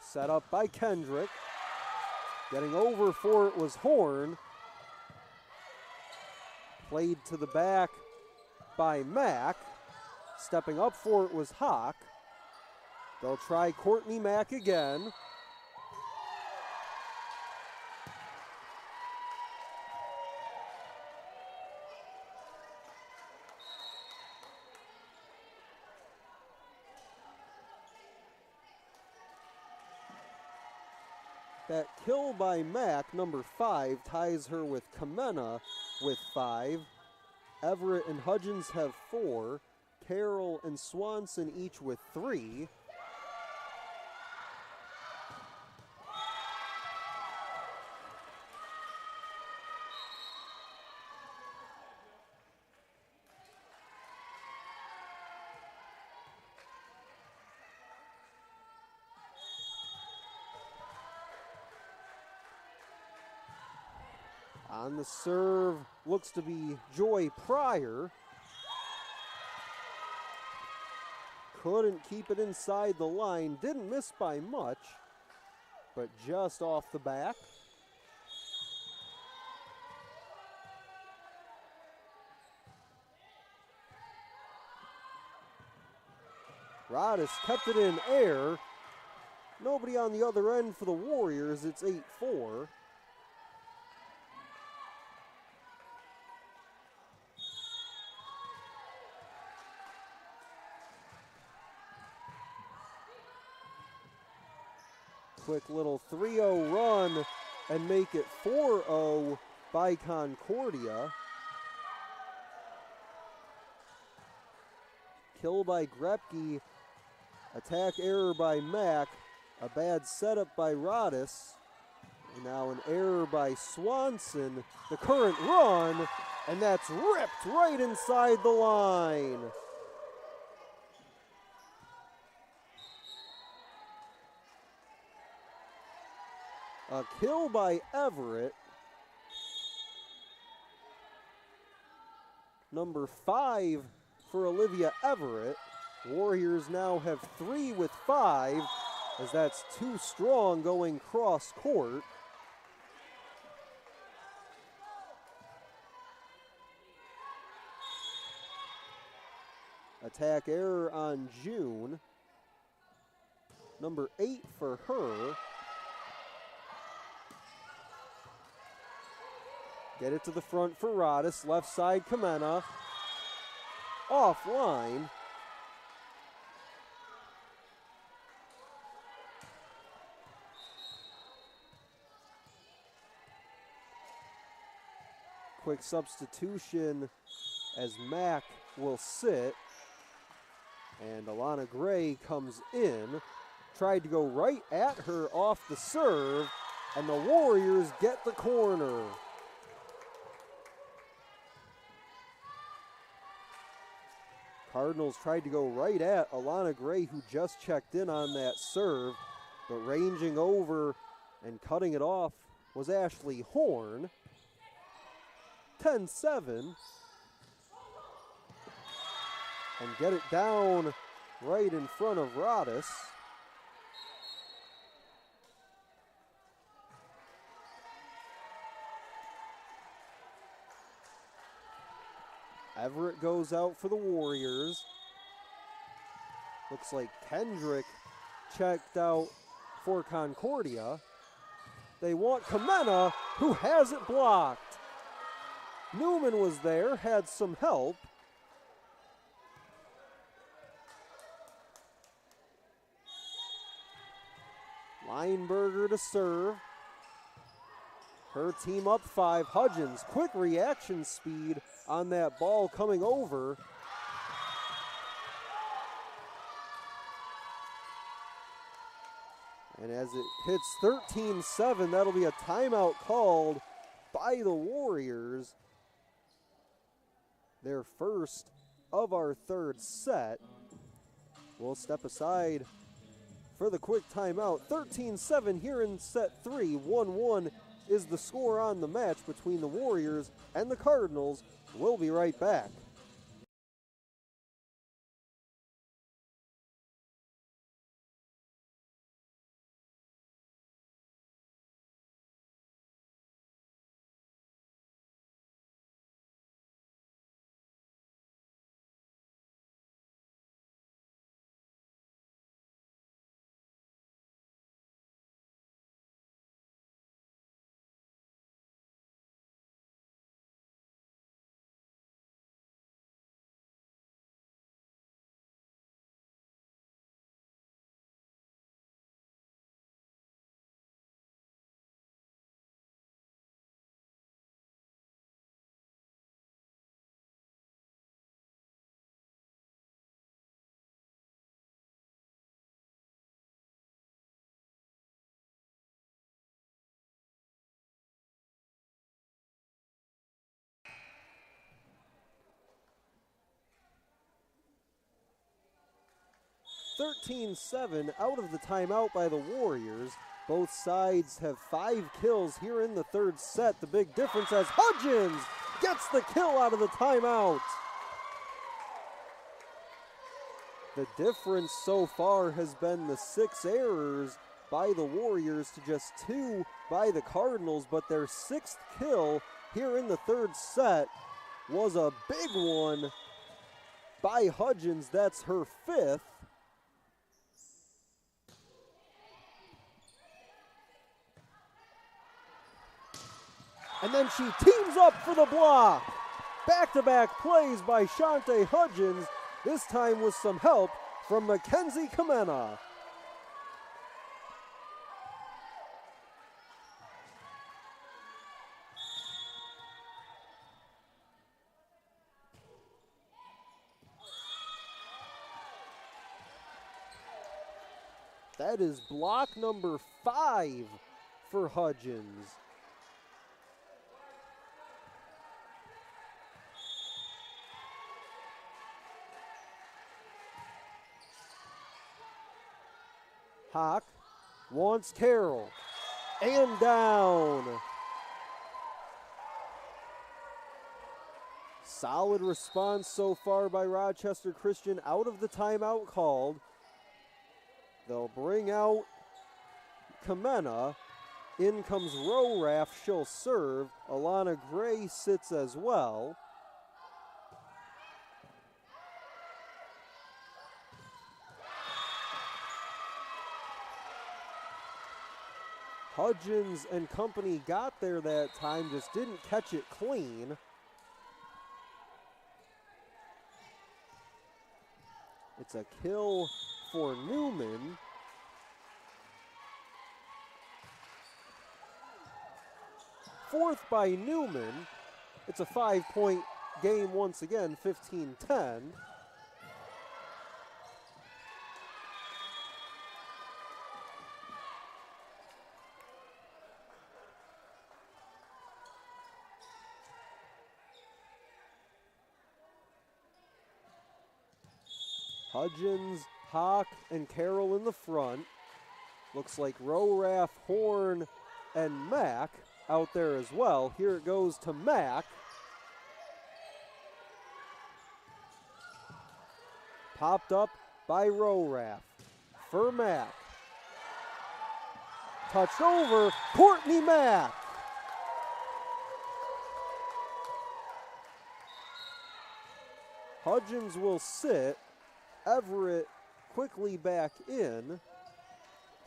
Set up by Kendrick. Getting over for it was Horn. Played to the back by Mack. Stepping up for it was Hawk. They'll try Courtney Mack again. That kill by Mack, number 5, ties her with Kamena with 5. Everett and Hudgens have 4. Carroll and Swanson each with 3. On the serve looks to be Joy Pryor. Couldn't keep it inside the line. Didn't miss by much, but just off the back. Rodis kept it in air. Nobody on the other end for the Warriors. It's 8-4. Quick little 3-0 run and make it 4-0 by Concordia. Kill by Grepke. Attack error by Mack. A bad setup by Rodis. And now an error by Swanson. The current run, and that's ripped right inside the line. A kill by Everett. Number 5 for Olivia Everett. Warriors now have 3 with 5, as that's too strong going cross court. Attack error on June. Number 8 for her. Get it to the front for Rodis. Left side, Kamena. Offline. Quick substitution as Mack will sit. And Alana Gray comes in. Tried to go right at her off the serve. And the Warriors get the corner. Cardinals tried to go right at Alana Gray, who just checked in on that serve, but ranging over and cutting it off was Ashley Horn. 10-7. And get it down right in front of Rodis. Everett goes out for the Warriors. Looks like Kendrick checked out for Concordia. They want Kamena, who has it blocked. Newman was there, had some help. Lineberger to serve. Her team up 5. Hudgens, quick reaction speed on that ball coming over. And as it hits 13-7, that'll be a timeout called by the Warriors. their first of our third set. We'll step aside for the quick timeout. 13-7 here in set 3. 1-1 is the score on the match between the Warriors and the Cardinals. We'll be right back. (13-7) out of the timeout by the Warriors. Both sides have 5 kills here in the third set. The big difference as Hudgens gets the kill out of the timeout. The difference so far has been the 6 errors by the Warriors to just 2 by the Cardinals, but their 6th kill here in the third set was a big one by Hudgens. That's her 5th. And then she teams up for the block. Back-to-back plays by Shante Hudgens, this time with some help from Mackenzie Kamena. That is block number 5 for Hudgens. Hawk wants Carroll, and down. Solid response so far by Rochester Christian out of the timeout called. They'll bring out Kamena. In comes Roraff, she'll serve. Alana Gray sits as well. Hudgens and company got there that time, just didn't catch it clean. It's a kill for Newman. Fourth by Newman. It's a 5-point game once again, 15-10. Hudgens, Hawk, and Carroll in the front. Looks like Roraff, Horn, and Mack out there as well. Here it goes to Mack. Popped up by Roraff for Mack. Touched over, Courtney Mack. Hudgens will sit. Everett quickly back in.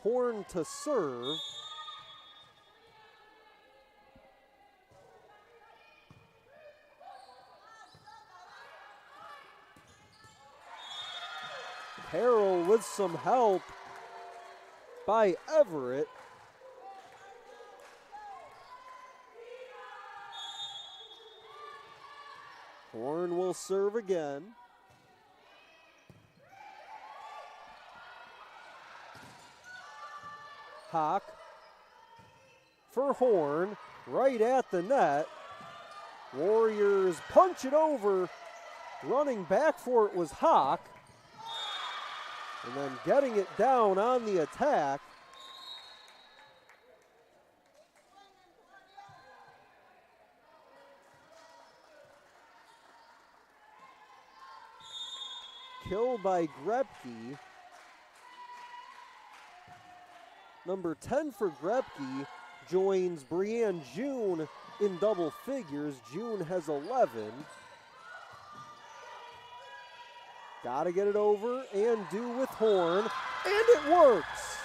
Horn to serve. Carroll with some help by Everett. Horn will serve again. Hawk for Horn, right at the net. Warriors punch it over Running back for it was Hawk. And then getting it down on the attack. Kill by Grebke. Number 10 for Grebke joins Brianne June in double figures. June has 11. Got to get it over and do with Horn, and it works.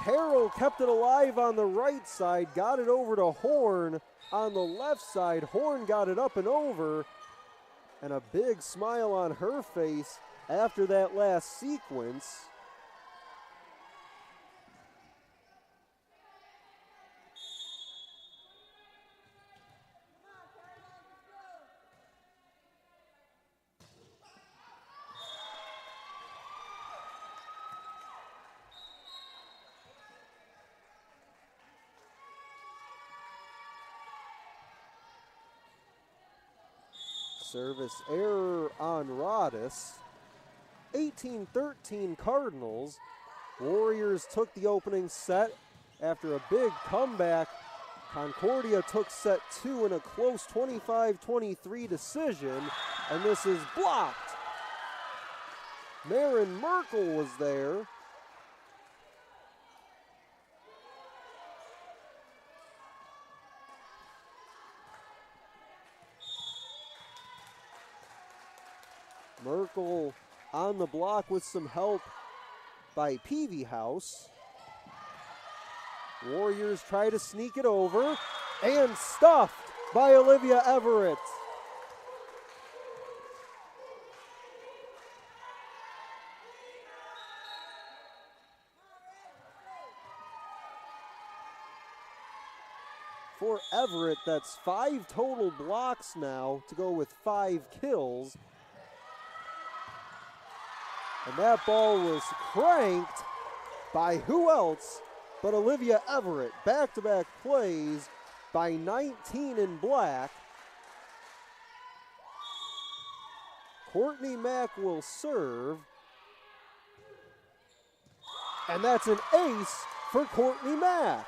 Carroll kept it alive on the right side, got it over to Horn on the left side. Horn got it up and over, and a big smile on her face after that last sequence. Service error on Rodis. 18-13 Cardinals. Warriors took the opening set after a big comeback. Concordia took set 2 in a close 25-23 decision, and this is blocked. Marin Merkel was there. Merkel on the block with some help by Peavy House. Warriors try to sneak it over, and stuffed by Olivia Everett. For Everett, that's 5 total blocks now to go with 5 kills. And that ball was cranked by who else but Olivia Everett. Back-to-back plays by 19 in black. Courtney Mack will serve. And that's an ace for Courtney Mack.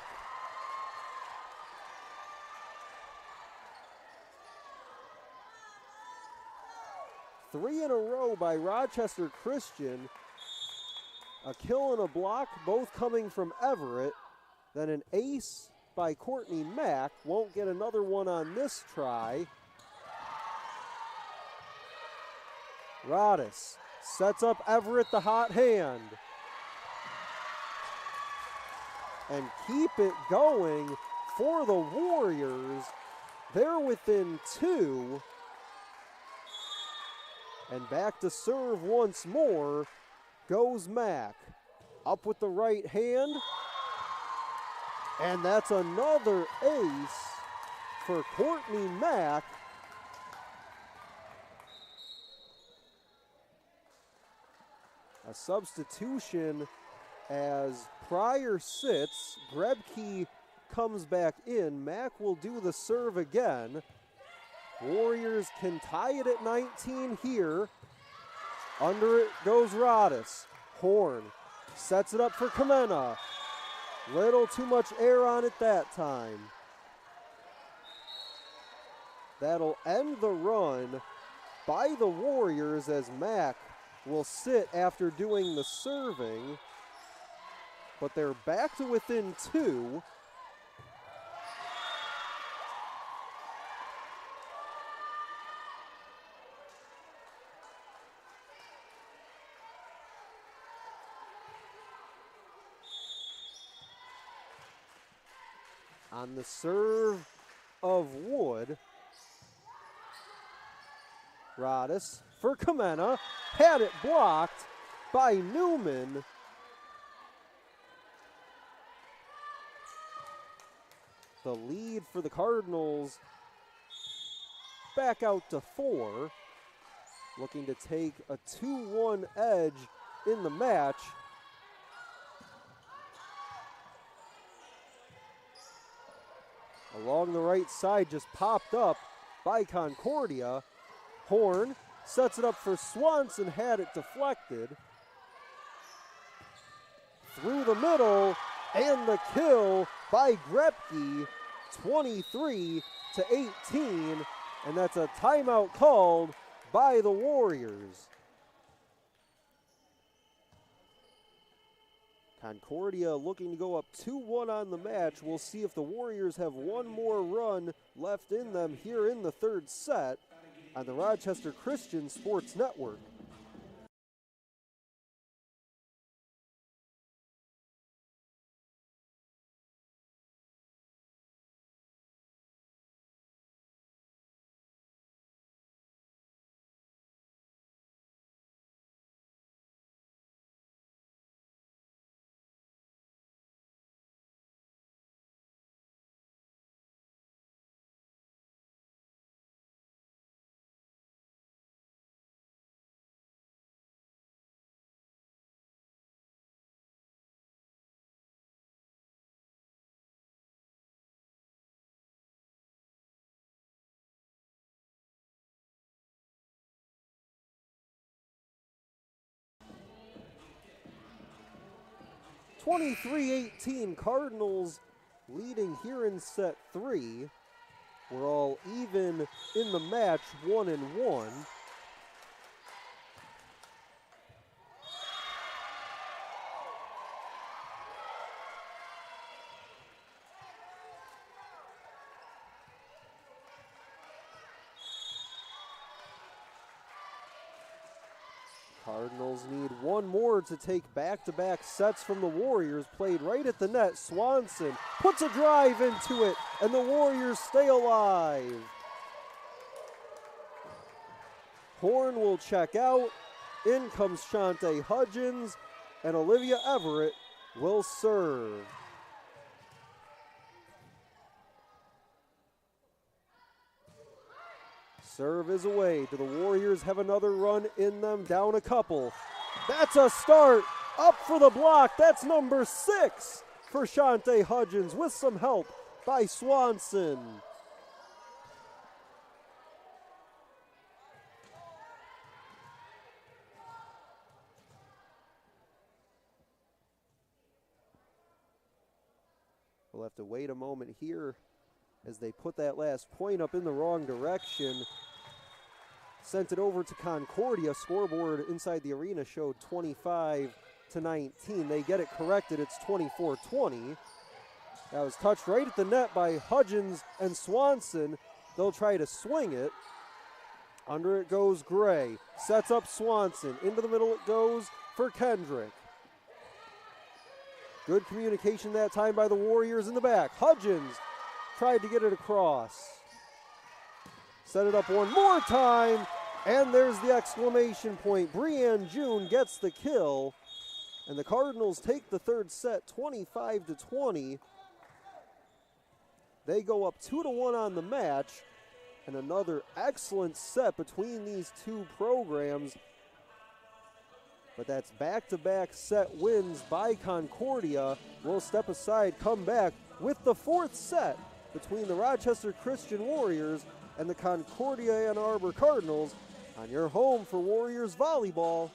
Three in a row by Rochester Christian. A kill and a block, both coming from Everett. Then an ace by Courtney Mack. Won't get another one on this try. Rodis sets up Everett, the hot hand. And keep it going for the Warriors. They're within 2. And back to serve once more goes Mack. Up with the right hand. And that's another ace for Courtney Mack. A substitution as Pryor sits. Grebke comes back in. Mack will do the serve again. Warriors can tie it at 19 here. Under it goes Rodis. Horn sets it up for Kamena. Little too much air on it that time. That'll end the run by the Warriors as Mack will sit after doing the serving. But they're back to within 2. On the serve of Wood, Rodis for Kamena, had it blocked by Newman. The lead for the Cardinals back out to 4, looking to take a 2-1 edge in the match. Along the right side, just popped up by Concordia. Horn sets it up for Swanson, had it deflected. Through the middle, and the kill by Grepke, 23-18, and that's a timeout called by the Warriors. Concordia looking to go up 2-1 on the match. We'll see if the Warriors have one more run left in them here in the third set on the Rochester Christian Sports Network. (23-18) Cardinals leading here in set 3. We're all even in the match, 1-1. Cardinals need one more to take back-to-back sets from the Warriors. Played right at the net. Swanson puts a drive into it, and the Warriors stay alive. Horn will check out. In comes Shante Hudgens, and Olivia Everett will serve. Serve is away. Do the Warriors have another run in them? Down a couple. That's a start. Up for the block. That's number 6 for Shante Hudgens with some help by Swanson. We'll have to wait a moment here as they put that last point up in the wrong direction. Sent it over to Concordia. Scoreboard inside the arena showed 25-19. They get it corrected. It's 24-20. That was touched right at the net by Hudgens and Swanson. They'll try to swing it. Under it goes Gray. Sets up Swanson. Into the middle it goes for Kendrick. Good communication that time by the Warriors in the back. Hudgens tried to get it across. Set it up one more time, and there's the exclamation point. Brianne June gets the kill, and the Cardinals take the third set 25-20. They go up 2-1 on the match, and another excellent set between these two programs. But that's back-to-back set wins by Concordia. We'll step aside, come back with the fourth set between the Rochester Christian Warriors and the Concordia Ann Arbor Cardinals on your home for Warriors Volleyball.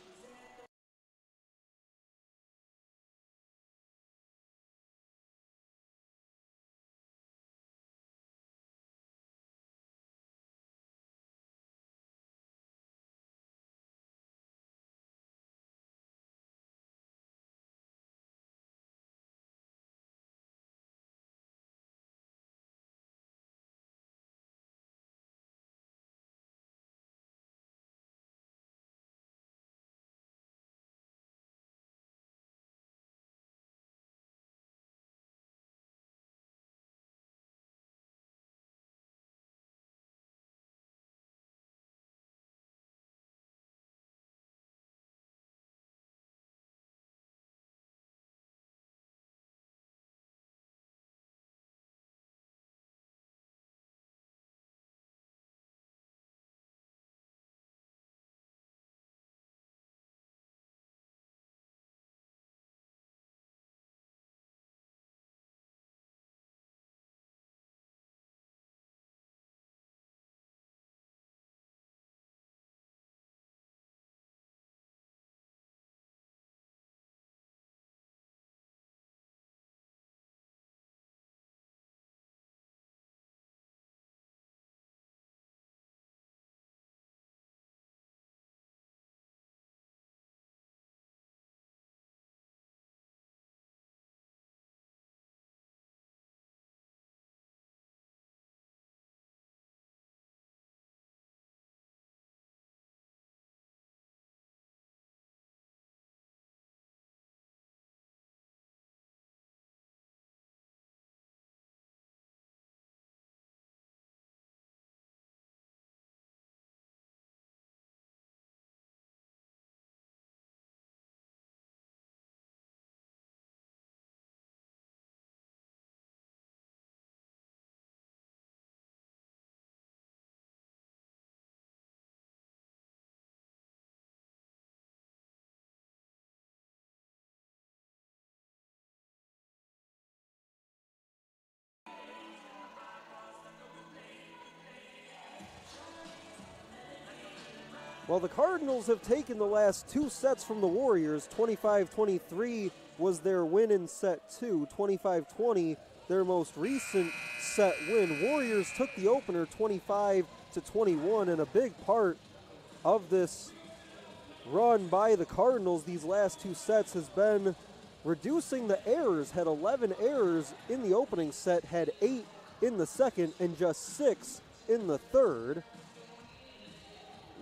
Well, the Cardinals have taken the last 2 sets from the Warriors. 25-23 was their win in set 2. 25-20, their most recent set win. Warriors took the opener 25-21, and a big part of this run by the Cardinals these last 2 sets has been reducing the errors. Had 11 errors in the opening set, had 8 in the second, and just 6 in the third.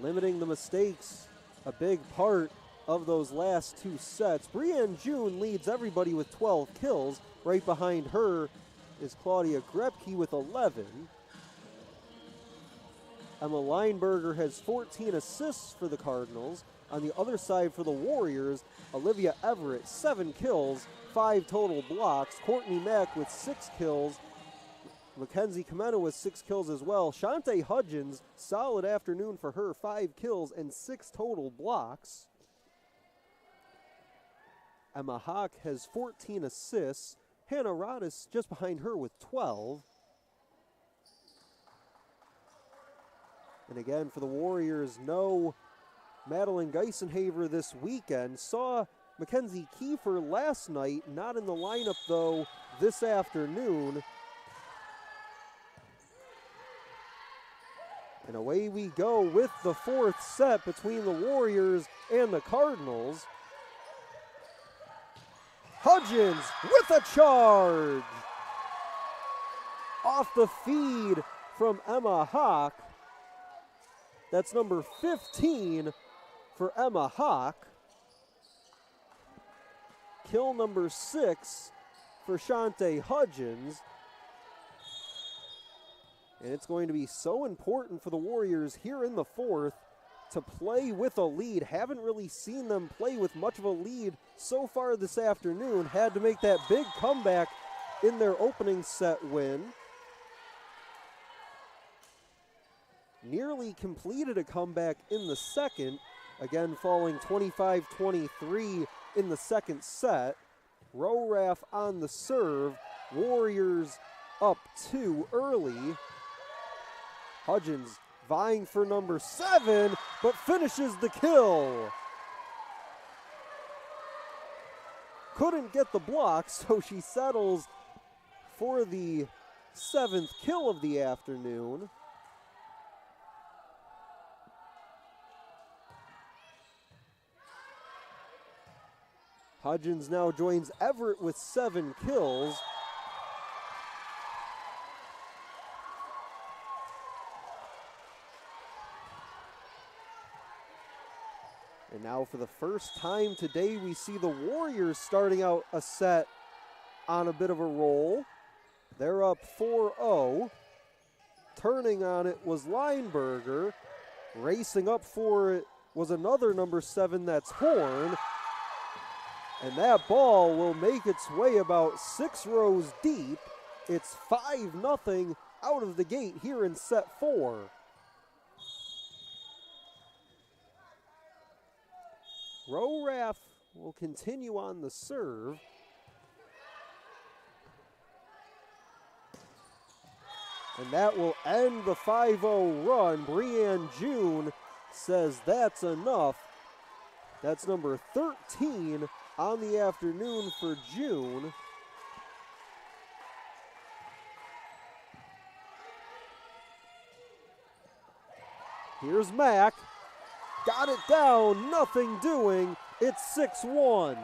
Limiting the mistakes, a big part of those last 2 sets. Brianne June leads everybody with 12 kills. Right behind her is Claudia Grebke with 11. Emma Lineberger has 14 assists for the Cardinals. On the other side for the Warriors, Olivia Everett, 7 kills, 5 total blocks. Courtney Mack with 6 kills. Mackenzie Comeno with 6 kills as well. Shantae Hudgens, solid afternoon for her, 5 kills and 6 total blocks. Emma Hawk has 14 assists. Hannah Rodis just behind her with 12. And again for the Warriors, no Madeline Geisenhaver this weekend. Saw Mackenzie Kiefer last night, not in the lineup though this afternoon. And away we go with the 4th set between the Warriors and the Cardinals. Hudgens with a charge. Off the feed from Emma Hawk. That's number 15 for Emma Hawk. Kill number 6 for Shantae Hudgens. And it's going to be so important for the Warriors here in the 4th to play with a lead. Haven't really seen them play with much of a lead so far this afternoon. Had to make that big comeback in their opening set win. Nearly completed a comeback in the second. Again, falling 25-23 in the second set. Roraf on the serve. Warriors up 2 early. Hudgens vying for number 7, but finishes the kill. Couldn't get the block, so she settles for the 7th kill of the afternoon. Hudgens now joins Everett with 7 kills. And now for the first time today, we see the Warriors starting out a set on a bit of a roll. They're up 4-0. Turning on it was Lineberger. Racing up for it was another number 7, that's Horn. And that ball will make its way about 6 rows deep. It's 5-0 out of the gate here in set 4. Roraf will continue on the serve. And that will end the 5-0 run. Brianne June says that's enough. That's number 13 on the afternoon for June. Here's Mack. Got it down, nothing doing. It's 6-1.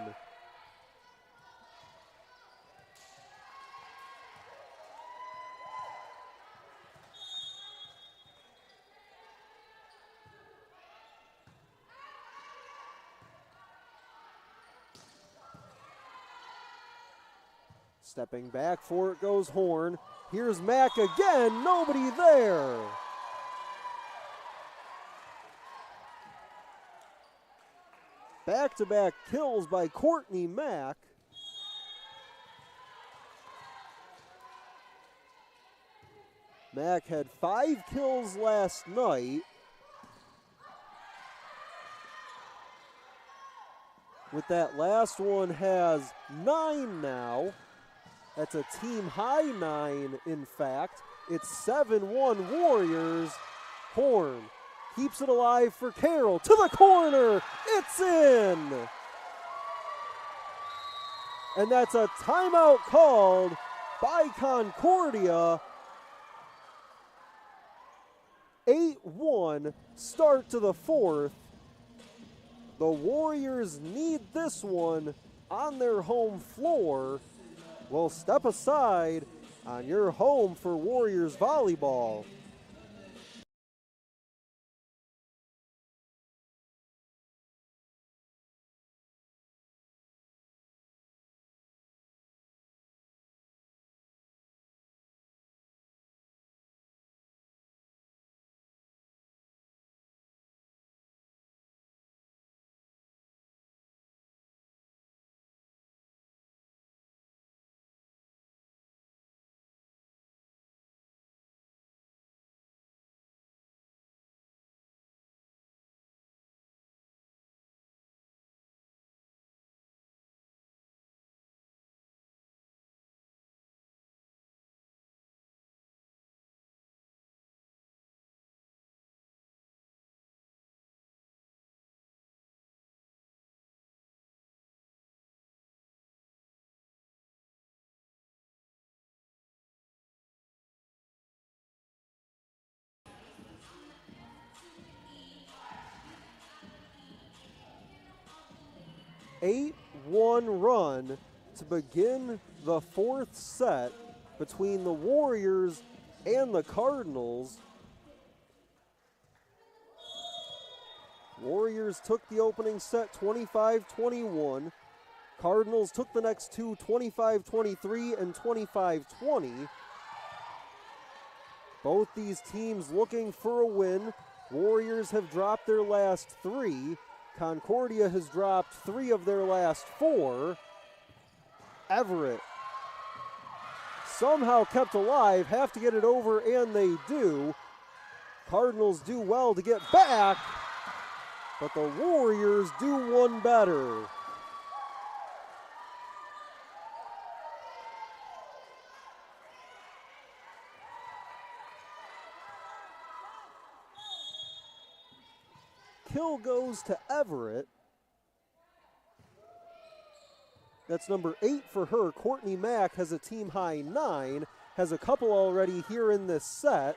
Stepping back for it goes Horn. Here's Mack again, nobody there. Back-to-back kills by Courtney Mack. Mack had 5 kills last night. With that last one has 9 now. That's a team high 9, in fact. It's 7-1 Warriors. Horn keeps it alive for Carroll, to the corner, it's in! And that's a timeout called by Concordia. 8-1 start to the fourth. The Warriors need this one on their home floor. We'll step aside on your home for Warriors Volleyball. Eight 1 run to begin the fourth set between the Warriors and the Cardinals. Warriors took the opening set 25-21. Cardinals took the next two 25-23 and 25-20. Both these teams looking for a win. Warriors have dropped their last three. Concordia has dropped three of their last four. Everett somehow kept alive, have to get it over, and they do. Cardinals do well to get back, but the Warriors do one better. Kill goes to Everett. That's number 8 for her. Courtney Mack has a team high 9, has a couple already here in this set.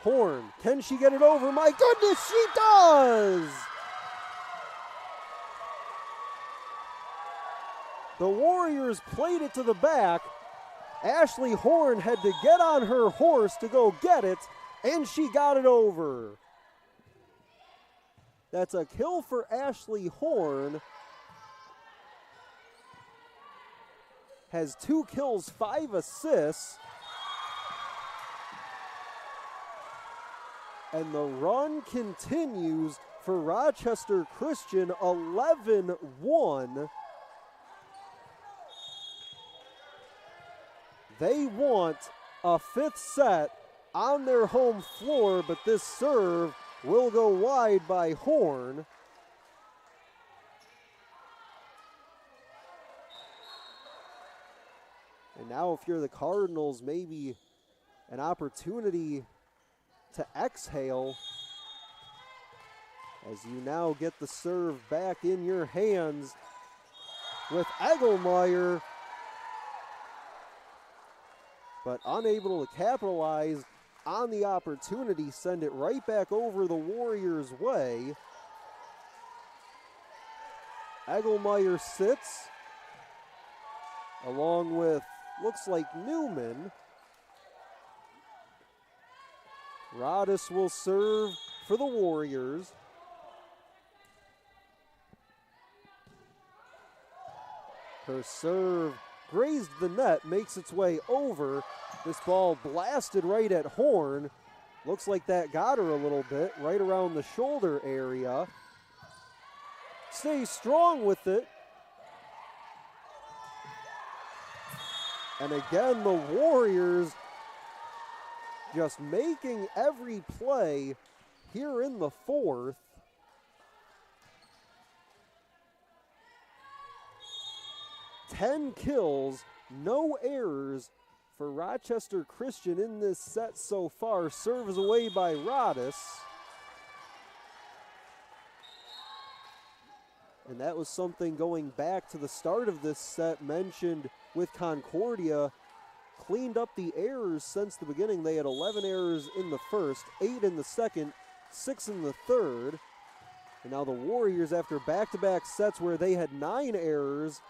Horn, can she get it over? My goodness, she does! The Warriors played it to the back. Ashley Horn had to get on her horse to go get it, and she got it over. That's a kill for Ashley Horn. Has 2 kills, 5 assists. And the run continues for Rochester Christian, 11-1. They want a 5th set on their home floor, but this serve will go wide by Horn. And now if you're the Cardinals, maybe an opportunity to exhale as you now get the serve back in your hands with Egelmeyer, but unable to capitalize on the opportunity, send it right back over the Warriors' way. Egelmeyer sits along with, looks like Newman. Rodis will serve for the Warriors. Her serve grazed the net, makes its way over. This ball blasted right at Horn. Looks like that got her a little bit, right around the shoulder area. Stays strong with it. And again, the Warriors just making every play here in the fourth. Ten kills, no errors for Rochester Christian in this set so far. Serve is away by Rodis. And that was something going back to the start of this set mentioned with Concordia. Cleaned up the errors since the beginning. They had 11 errors in the first, 8 in the second, 6 in the third. And now the Warriors, after back-to-back sets where they had 9 errors,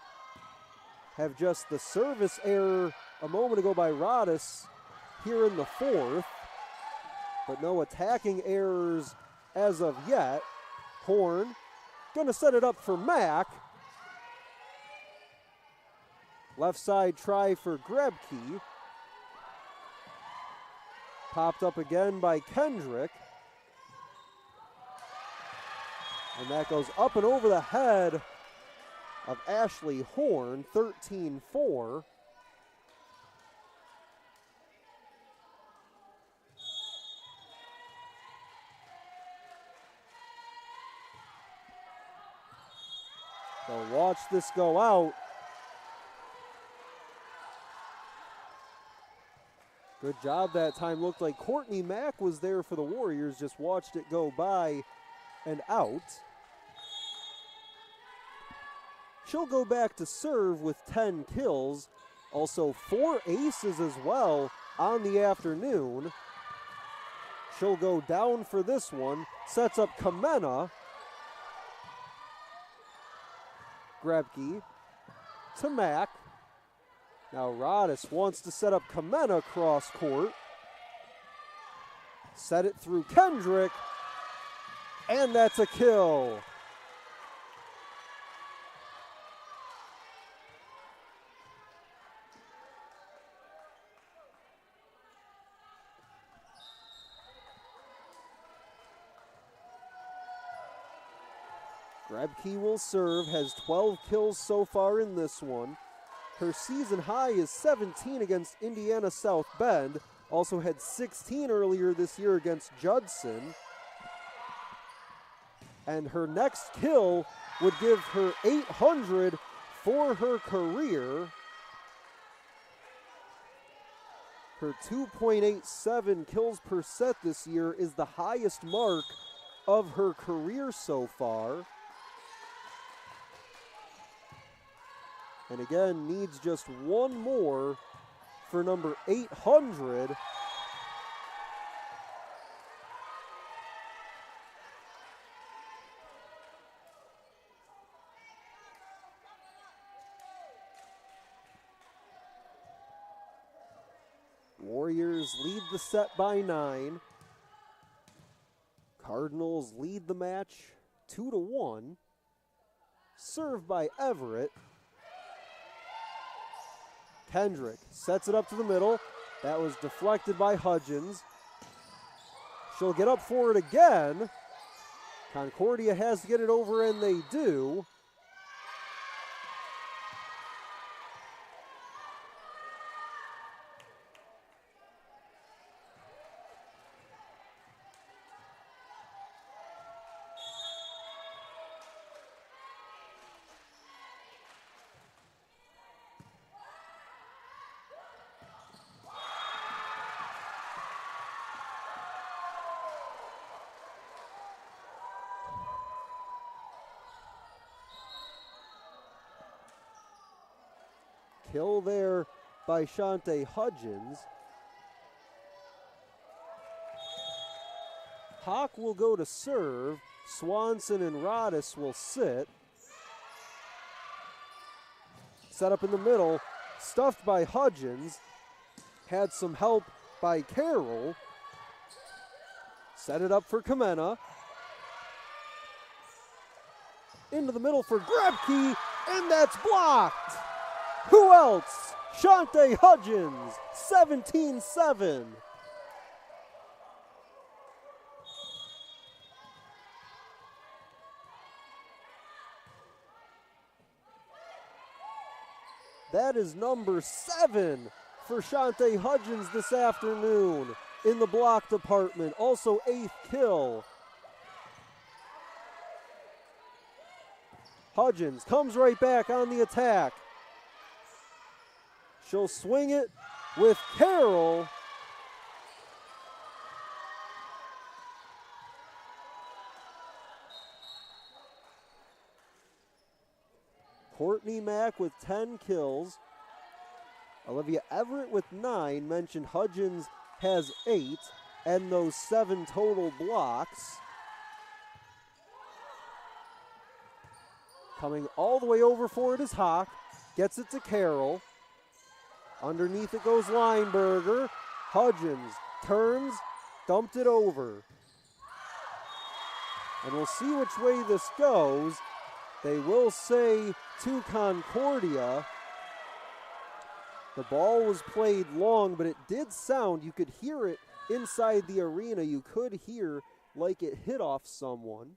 have just the service error a moment ago by Rodis here in the fourth. But no attacking errors as of yet. Horn gonna set it up for Mack. Left side try for Grebke. Popped up again by Kendrick. And that goes up and over the head of Ashley Horn, 13-4. So watch this go out. Good job that time. Looked like Courtney Mack was there for the Warriors. Just watched it go by and out. She'll go back to serve with 10 kills. Also 4 aces as well on the afternoon. She'll go down for this one. Sets up Kamena. Grebke to Mack. Now Rodis wants to set up Kamena cross court. Set it through Kendrick. And that's a kill. Grebke will serve, has 12 kills so far in this one. Her season high is 17 against Indiana South Bend. Also had 16 earlier this year against Judson. And her next kill would give her 800 for her career. Her 2.87 kills per set this year is the highest mark of her career so far. And again, needs just one more for number 800. Warriors lead the set by 9. Cardinals lead the match 2-1. Served by Everett. Kendrick sets it up to the middle. That was deflected by Hudgens. She'll get up for it again. Concordia has to get it over, and they do. Kill there by Shante Hudgens. Hawk will go to serve. Swanson and Rodis will sit. Set up in the middle. Stuffed by Hudgens. Had some help by Carroll. Set it up for Kamena. Into the middle for Grebke, and that's blocked. Who else? Shante Hudgens, 17-7. That is number 7 for Shante Hudgens this afternoon in the block department. Also 8th kill. Hudgens comes right back on the attack. She'll swing it with Carroll. Courtney Mack with 10 kills. Olivia Everett with 9. Mentioned Hudgens has 8, and those 7 total blocks. Coming all the way over for it is Hawk. Gets it to Carroll. Underneath it goes Lineberger. Hudgens turns, dumped it over. And we'll see which way this goes. They will say to Concordia. The ball was played long, but it did sound, you could hear it inside the arena. You could hear like it hit off someone.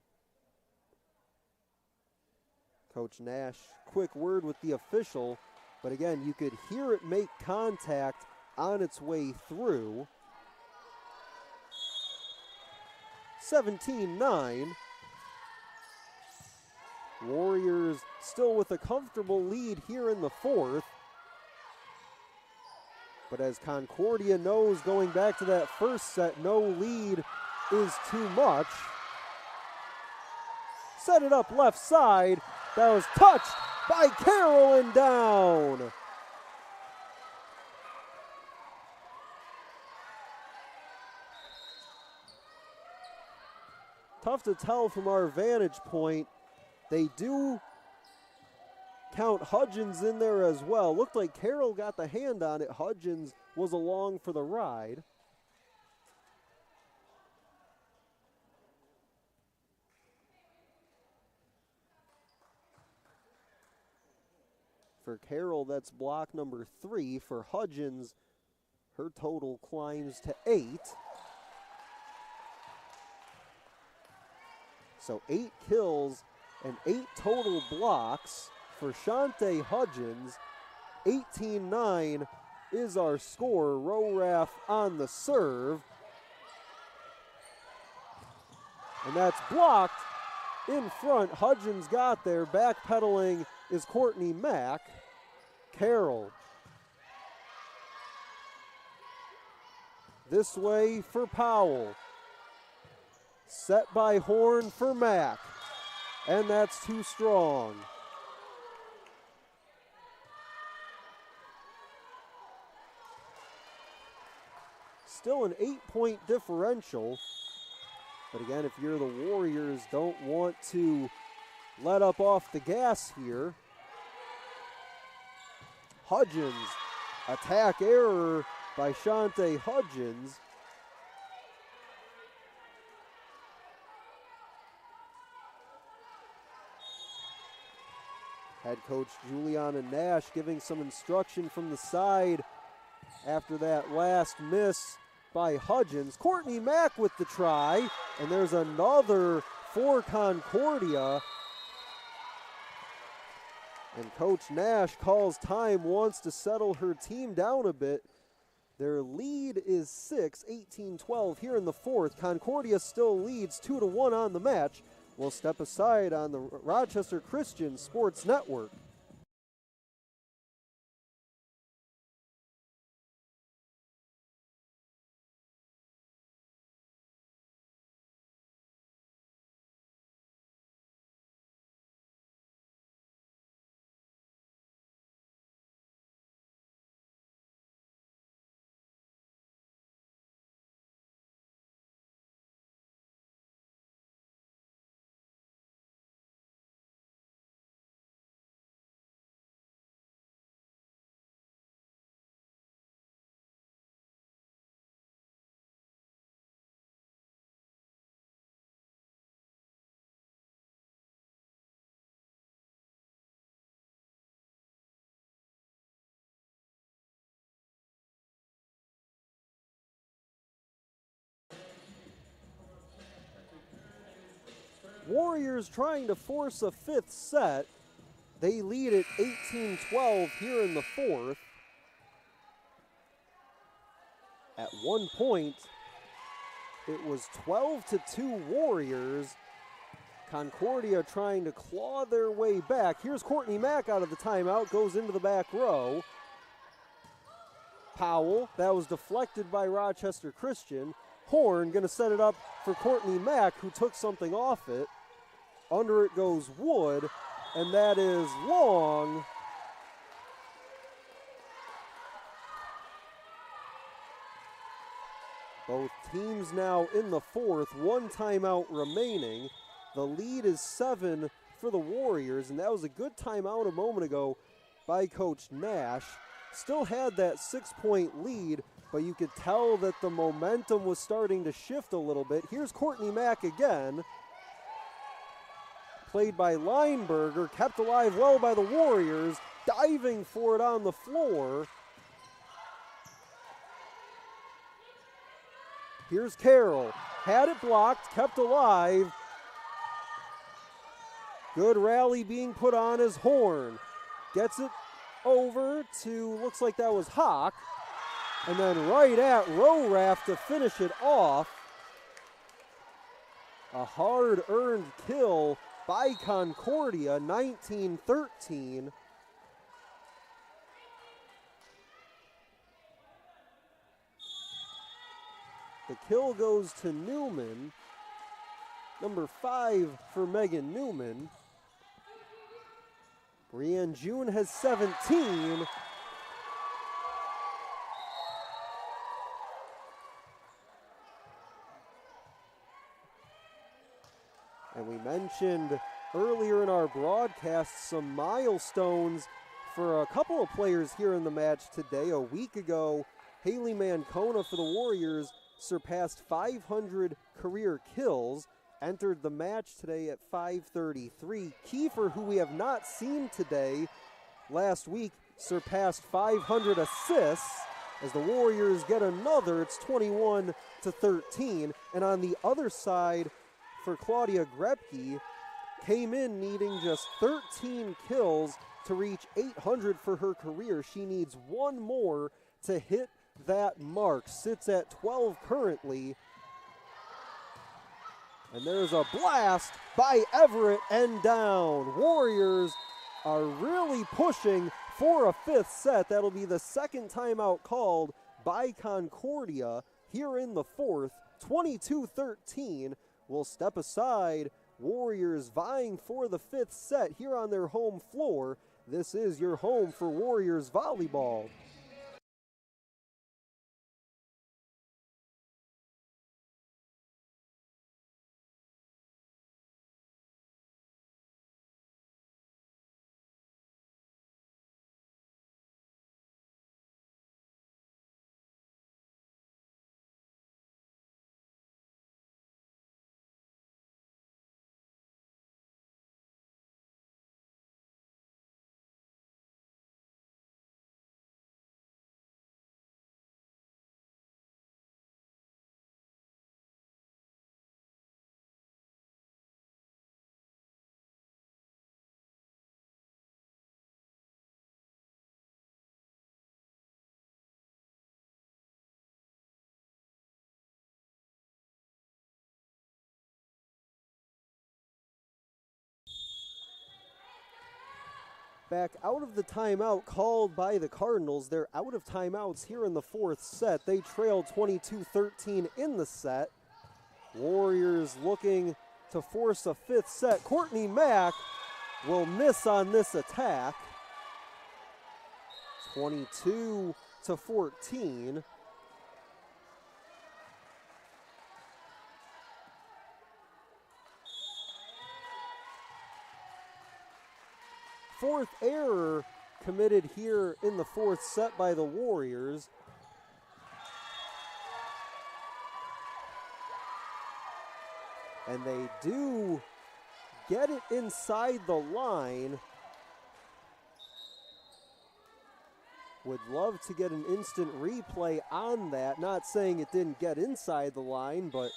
Coach Nash, quick word with the official, but again, you could hear it make contact on its way through. 17-9. Warriors still with a comfortable lead here in the fourth. But as Concordia knows, going back to that first set, no lead is too much. Set it up left side. That was touched by Carroll and down. Tough to tell from our vantage point. They do count Hudgens in there as well. Looked like Carroll got the hand on it. Hudgens was along for the ride. For Carroll, that's block number 3. For Hudgens, her total climbs to 8. So 8 kills and 8 total blocks for Shante Hudgens. 18-9 is our score. Rowraff on the serve. And that's blocked in front. Hudgens got there. Backpedaling is Courtney Mack. Carroll. This way for Powell. Set by Horn for Mack. And that's too strong. Still an 8-point differential. But again, if you're the Warriors, don't want to let up off the gas here. Hudgens, attack error by Shante Hudgens. Head coach Juliana Nash giving some instruction from the side after that last miss by Hudgens. Courtney Mack with the try, and there's another for Concordia. And Coach Nash calls time, wants to settle her team down a bit. Their lead is 6, 18-12 here in the fourth. Concordia still leads 2-1 on the match. We'll step aside on the Rochester Christian Sports Network. Warriors trying to force a fifth set. They lead at 18-12 here in the fourth. At one point, it was 12-2 Warriors. Concordia trying to claw their way back. Here's Courtney Mack out of the timeout, goes into the back row. Powell, that was deflected by Rochester Christian. Horn going to set it up for Courtney Mack, who took something off it. Under it goes Wood, and that is long. Both teams now in the fourth, one timeout remaining. The lead is 7 for the Warriors, and that was a good timeout a moment ago by Coach Nash. Still had that 6-point lead, but you could tell that the momentum was starting to shift a little bit. Here's Courtney Mack again. Played by Lineberger, kept alive well by the Warriors, diving for it on the floor. Here's Carroll, had it blocked, kept alive. Good rally being put on as Horn gets it over to, looks like that was Hawk, and then right at Rowraff to finish it off. A hard-earned kill by Concordia, 19-13. The kill goes to Newman, number 5 for Megan Newman. Brianne June has 17. And we mentioned earlier in our broadcast some milestones for a couple of players here in the match today. A week ago, Haley Mancona for the Warriors surpassed 500 career kills, entered the match today at 533. Kiefer, who we have not seen today, last week surpassed 500 assists as the Warriors get another. It's 21-13. And on the other side, for Claudia Grepke, came in needing just 13 kills to reach 800 for her career. She needs one more to hit that mark. Sits at 12 currently. And there's a blast by Everett and down. Warriors are really pushing for a fifth set. That'll be the second timeout called by Concordia here in the fourth. 22-13. We'll step aside. Warriors vying for the fifth set here on their home floor. This is your home for Warriors volleyball. Back out of the timeout called by the Cardinals. They're out of timeouts here in the fourth set. They trail 22-13 in the set. Warriors looking to force a fifth set. Courtney Mack will miss on this attack. 22-14. Fourth error committed here in the fourth set by the Warriors. And they do get it inside the line. Would love to get an instant replay on that. Not saying it didn't get inside the line, but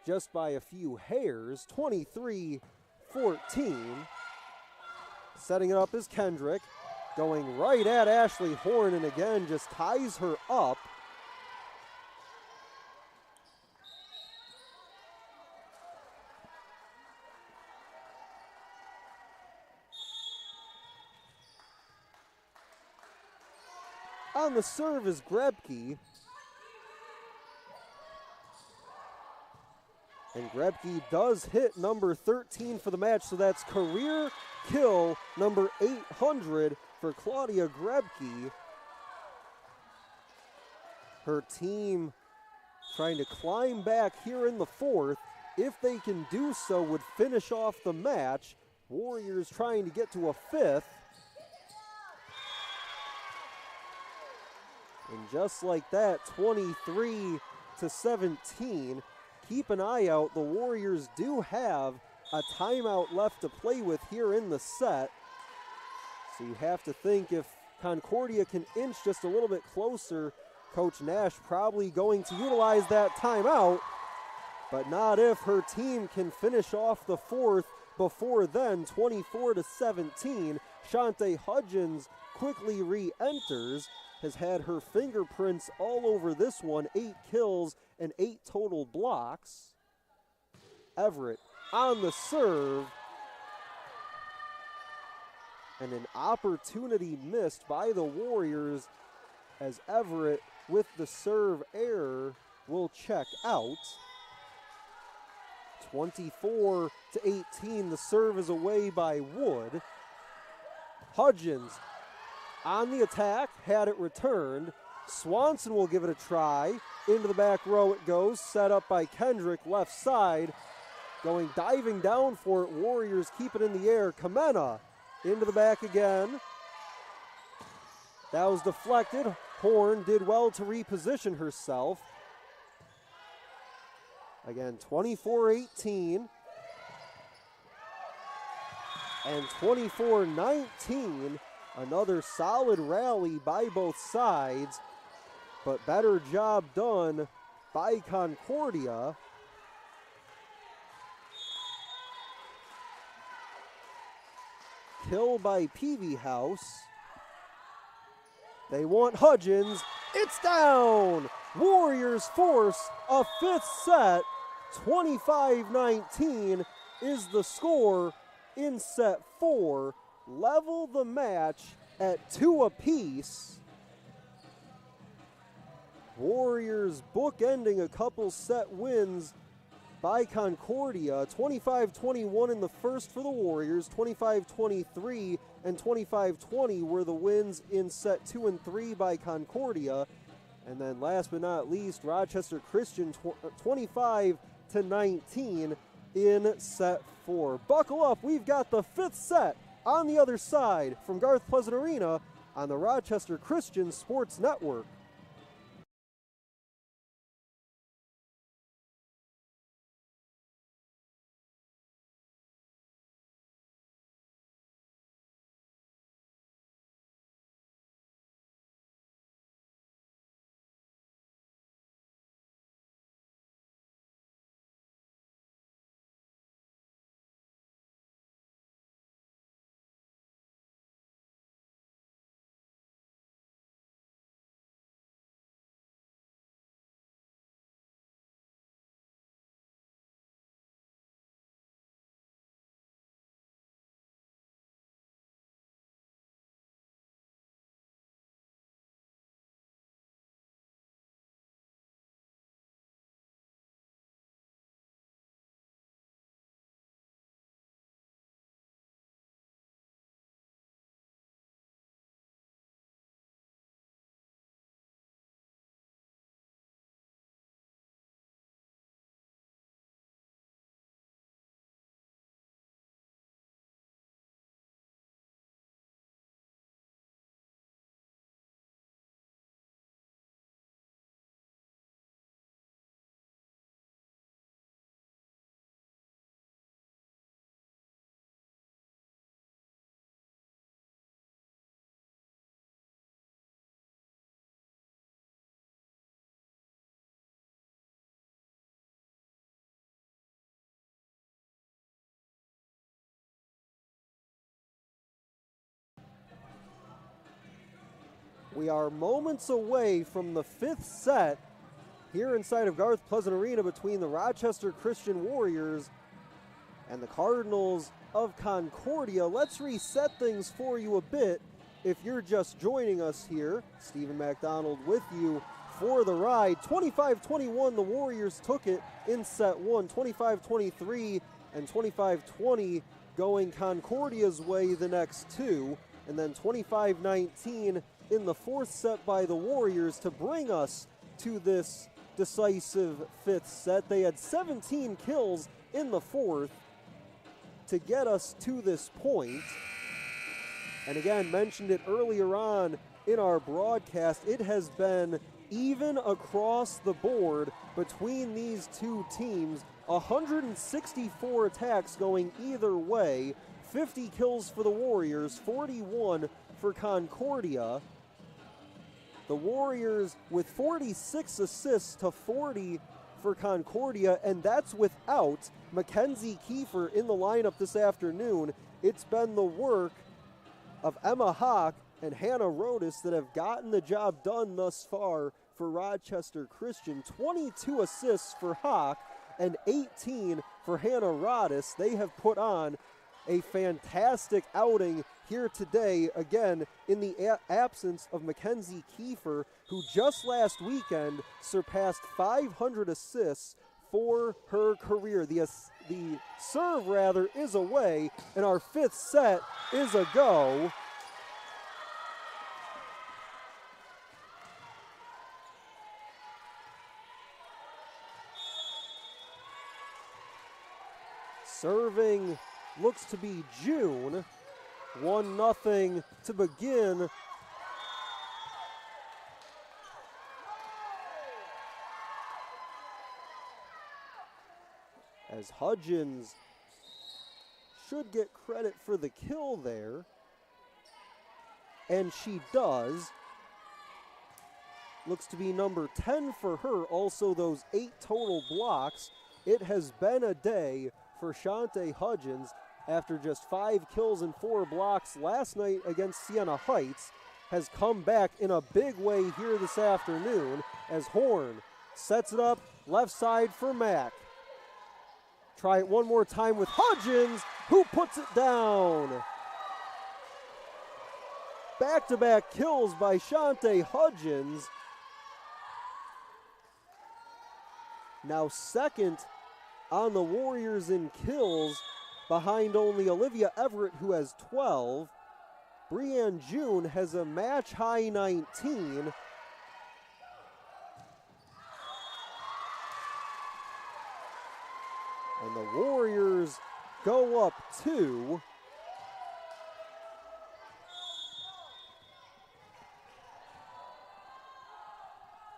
just by a few hairs. 23-14. Setting it up is Kendrick, going right at Ashley Horn, and again just ties her up. On the serve is Grebke. And Grebke does hit number 13 for the match, so that's career kill number 800 for Claudia Grebke. Her team trying to climb back here in the fourth. If they can do so, would finish off the match. Warriors trying to get to a fifth. And just like that, 23-17. Keep an eye out. The Warriors do have a timeout left to play with here in the set. So you have to think if Concordia can inch just a little bit closer, Coach Nash probably going to utilize that timeout, but not if her team can finish off the fourth before then. 24-17. Shante Hudgens quickly re-enters, has had her fingerprints all over this one. 8 kills and 8 total blocks. Everett on the serve. And an opportunity missed by the Warriors as Everett with the serve error will check out. 24-18, the serve is away by Wood. Hudgens on the attack, had it returned. Swanson will give it a try. Into the back row it goes, set up by Kendrick, left side. Diving down for it, Warriors keep it in the air. Kamena into the back again. That was deflected. Horn did well to reposition herself. Again, 24-18 and 24-19. Another solid rally by both sides, but better job done by Concordia. Kill by Peavy House. They want Hudgens. It's down! Warriors force a fifth set. 25-19 is the score in set 4. Level the match at 2 apiece. Warriors bookending a couple set wins by Concordia. 25-21 in the first for the Warriors. 25-23 and 25-20 were the wins in set 2 and 3 by Concordia. And then last but not least, Rochester Christian 25-19 in set 4. Buckle up, we've got the fifth set on the other side from Garth Pleasant Arena on the Rochester Christian Sports Network. We are moments away from the fifth set here inside of Garth Pleasant Arena between the Rochester Christian Warriors and the Cardinals of Concordia. Let's reset things for you a bit if you're just joining us here, Stephen MacDonald with you for the ride. 25-21, the Warriors took it in set one. 25-23 and 25-20 going Concordia's way the next two. And then 25-19 in the fourth set by the Warriors to bring us to this decisive fifth set. They had 17 kills in the fourth to get us to this point. And again, mentioned it earlier on in our broadcast, it has been even across the board between these two teams. 164 attacks going either way. 50 kills for the Warriors, 41 for Concordia. The Warriors with 46 assists to 40 for Concordia, and that's without Mackenzie Kiefer in the lineup this afternoon. It's been the work of Emma Hawk and Hannah Rodas that have gotten the job done thus far for Rochester Christian. 22 assists for Hawk and 18 for Hannah Rodas. They have put on a fantastic outing here today, again, in the absence of Mackenzie Kiefer, who just last weekend surpassed 500 assists for her career. The serve, rather, is away, and our fifth set is a go. Serving looks to be June. 1-0 to begin. As Hudgens should get credit for the kill there. And she does. Looks to be number 10 for her. Also those 8 total blocks. It has been a day for Shante Hudgens after just 5 kills and 4 blocks last night against Siena Heights. Has come back in a big way here this afternoon as Horn sets it up left side for Mack. Try it one more time with Hudgens, who puts it down. Back-to-back kills by Shante Hudgens. Now second on the Warriors in kills, behind only Olivia Everett, who has 12. Brianne June has a match-high 19. And the Warriors go up 2.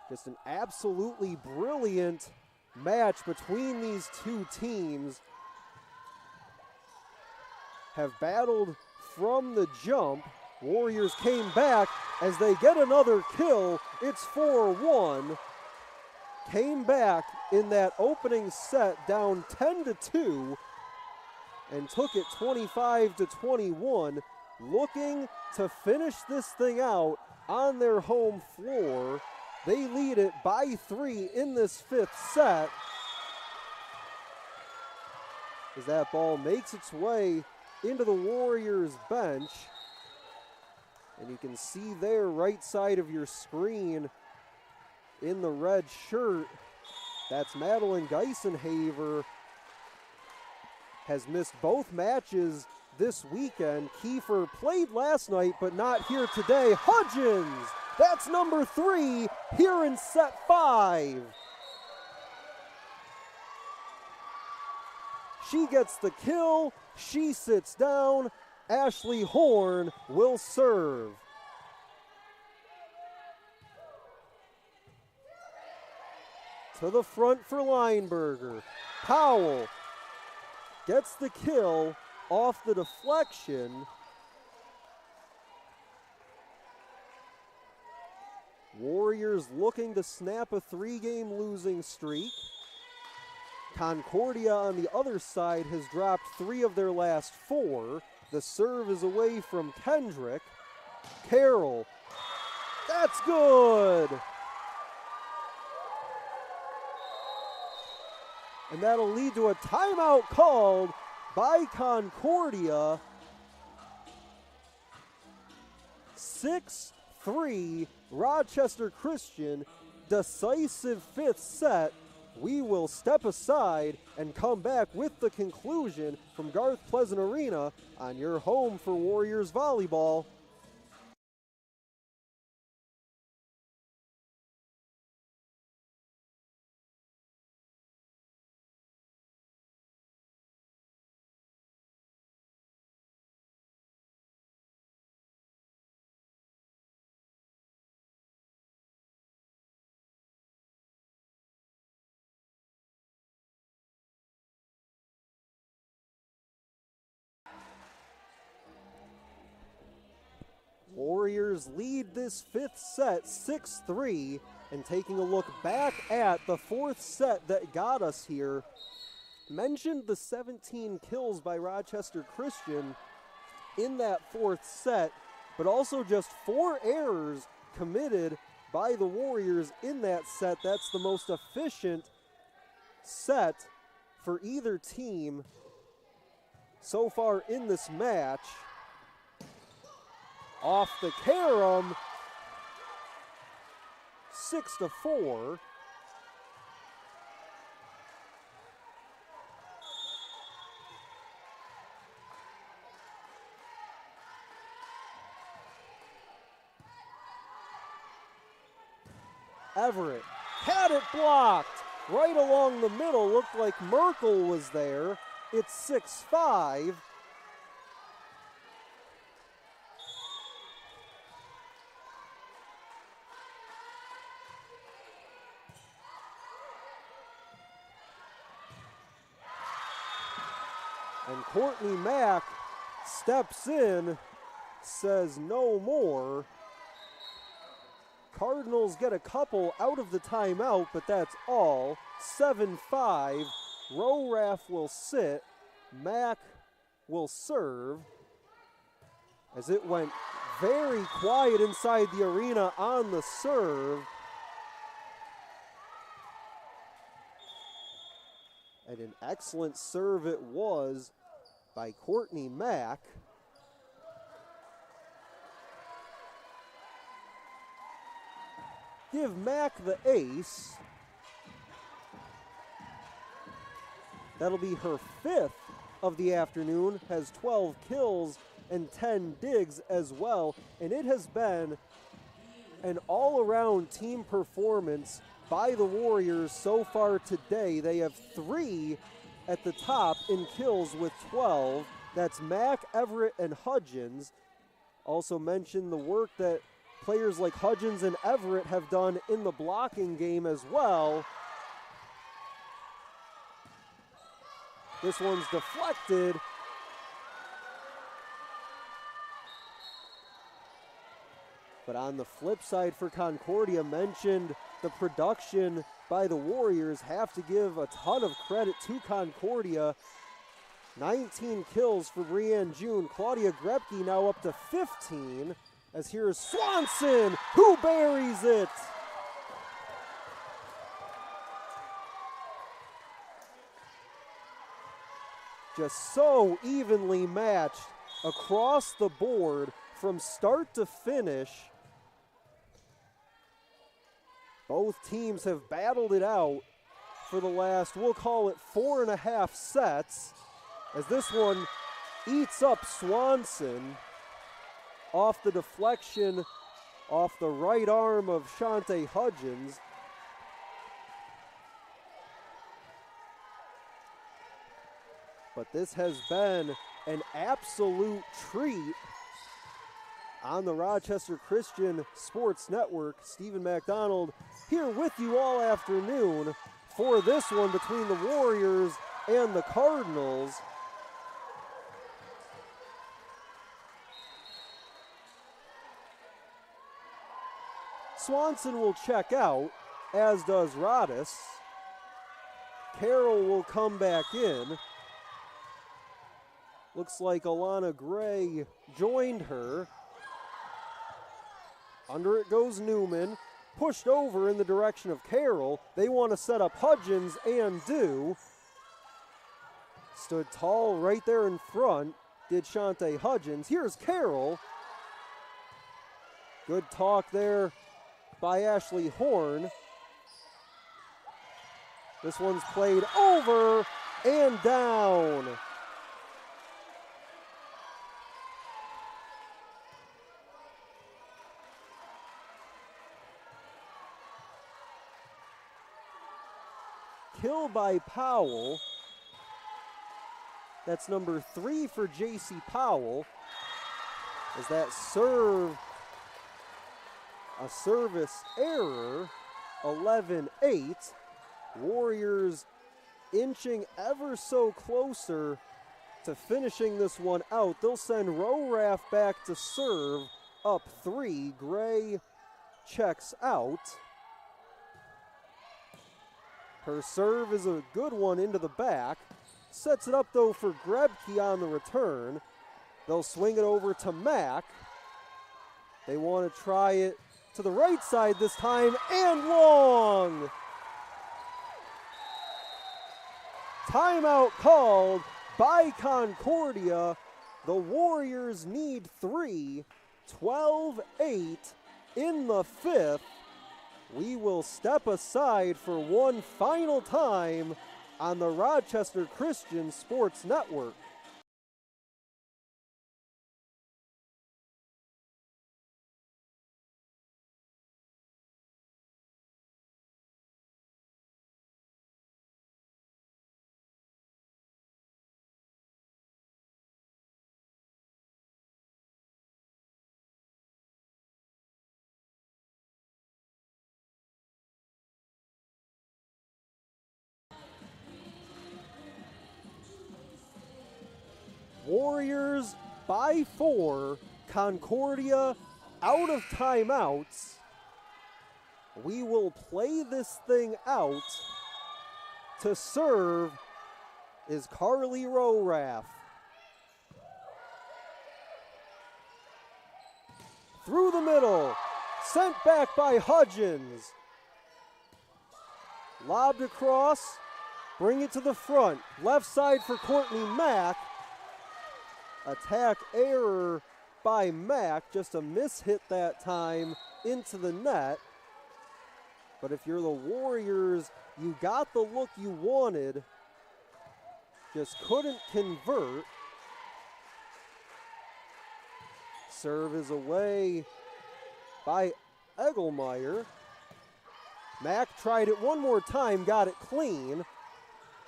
Just an absolutely brilliant match between these two teams. Have battled from the jump. Warriors came back as they get another kill. It's 4-1. Came back in that opening set down 10-2 and took it 25-21. Looking to finish this thing out on their home floor. They lead it by 3 in this fifth set. As that ball makes its way into the Warriors bench. And you can see there, right side of your screen, in the red shirt, that's Madeline Geisenhaver. Has missed both matches this weekend. Kiefer played last night, but not here today. Hudgens, that's number 3 here in set 5. She gets the kill, she sits down. Ashley Horn will serve. To the front for Lineberger. Powell gets the kill off the deflection. Warriors looking to snap a 3-game losing streak. Concordia on the other side has dropped 3 of their last 4. The serve is away from Kendrick. Carroll, that's good. And that'll lead to a timeout called by Concordia. 6-3 Rochester Christian. Decisive fifth set. We will step aside and come back with the conclusion from Garth Pleasant Arena on your home for Warriors Volleyball. Warriors lead this fifth set 6-3, and taking a look back at the fourth set that got us here, mentioned the 17 kills by Rochester Christian in that fourth set, but also just 4 errors committed by the Warriors in that set. That's the most efficient set for either team so far in this match. Off the carom, 6-4. Everett had it blocked right along the middle. Looked like Merkel was there. It's 6-5. And Courtney Mack steps in, says no more. Cardinals get a couple out of the timeout, but that's all. 7-5. Roraff will sit. Mack will serve. As it went very quiet inside the arena on the serve. And an excellent serve it was by Courtney Mack. Give Mack the ace. That'll be her 5th of the afternoon, has 12 kills and 10 digs as well. And it has been an all-around team performance by the Warriors so far today. They have 3 at the top in kills with 12. That's Mack, Everett, and Hudgens. Also mention the work that players like Hudgens and Everett have done in the blocking game as well. This one's deflected. But on the flip side for Concordia, mentioned the production by the Warriors. Have to give a ton of credit to Concordia. 19 kills for Brianne June. Claudia Grepke now up to 15. As here's Swanson, who buries it. Just so evenly matched across the board from start to finish. Both teams have battled it out for the last, we'll call it 4.5 sets, as this one eats up Swanson off the deflection off the right arm of Shante Hudgens. But this has been an absolute treat on the Rochester Christian Sports Network. Stephen McDonald here with you all afternoon for this one between the Warriors and the Cardinals. Swanson will check out, as does Rodis. Carroll will come back in. Looks like Alana Gray joined her. Under it goes Newman, pushed over in the direction of Carroll. They want to set up Hudgens and do. Stood tall right there in front, did Shante Hudgens. Here's Carroll. Good talk there by Ashley Horn. This one's played over and down. Kill by Powell. That's number 3 for J.C. Powell. As that serve, a service error, 11-8. Warriors inching ever so closer to finishing this one out. They'll send Rowraff back to serve, up 3. Gray checks out. Her serve is a good one into the back. Sets it up though for Grebke on the return. They'll swing it over to Mack. They want to try it to the right side this time, and long. Timeout called by Concordia. The Warriors need 3, 12-8 in the 5th. We will step aside for one final time on the Rochester Christian Sports Network. Warriors by 4, Concordia out of timeouts. We will play this thing out. To serve is Carly Rowraff. Through the middle, sent back by Hudgens. Lobbed across, bring it to the front. Left side for Courtney Mack. Attack error by Mack, just a mishit that time into the net. But if you're the Warriors, you got the look you wanted, just couldn't convert. Serve is away by Egelmeyer. Mack tried it one more time, got it clean.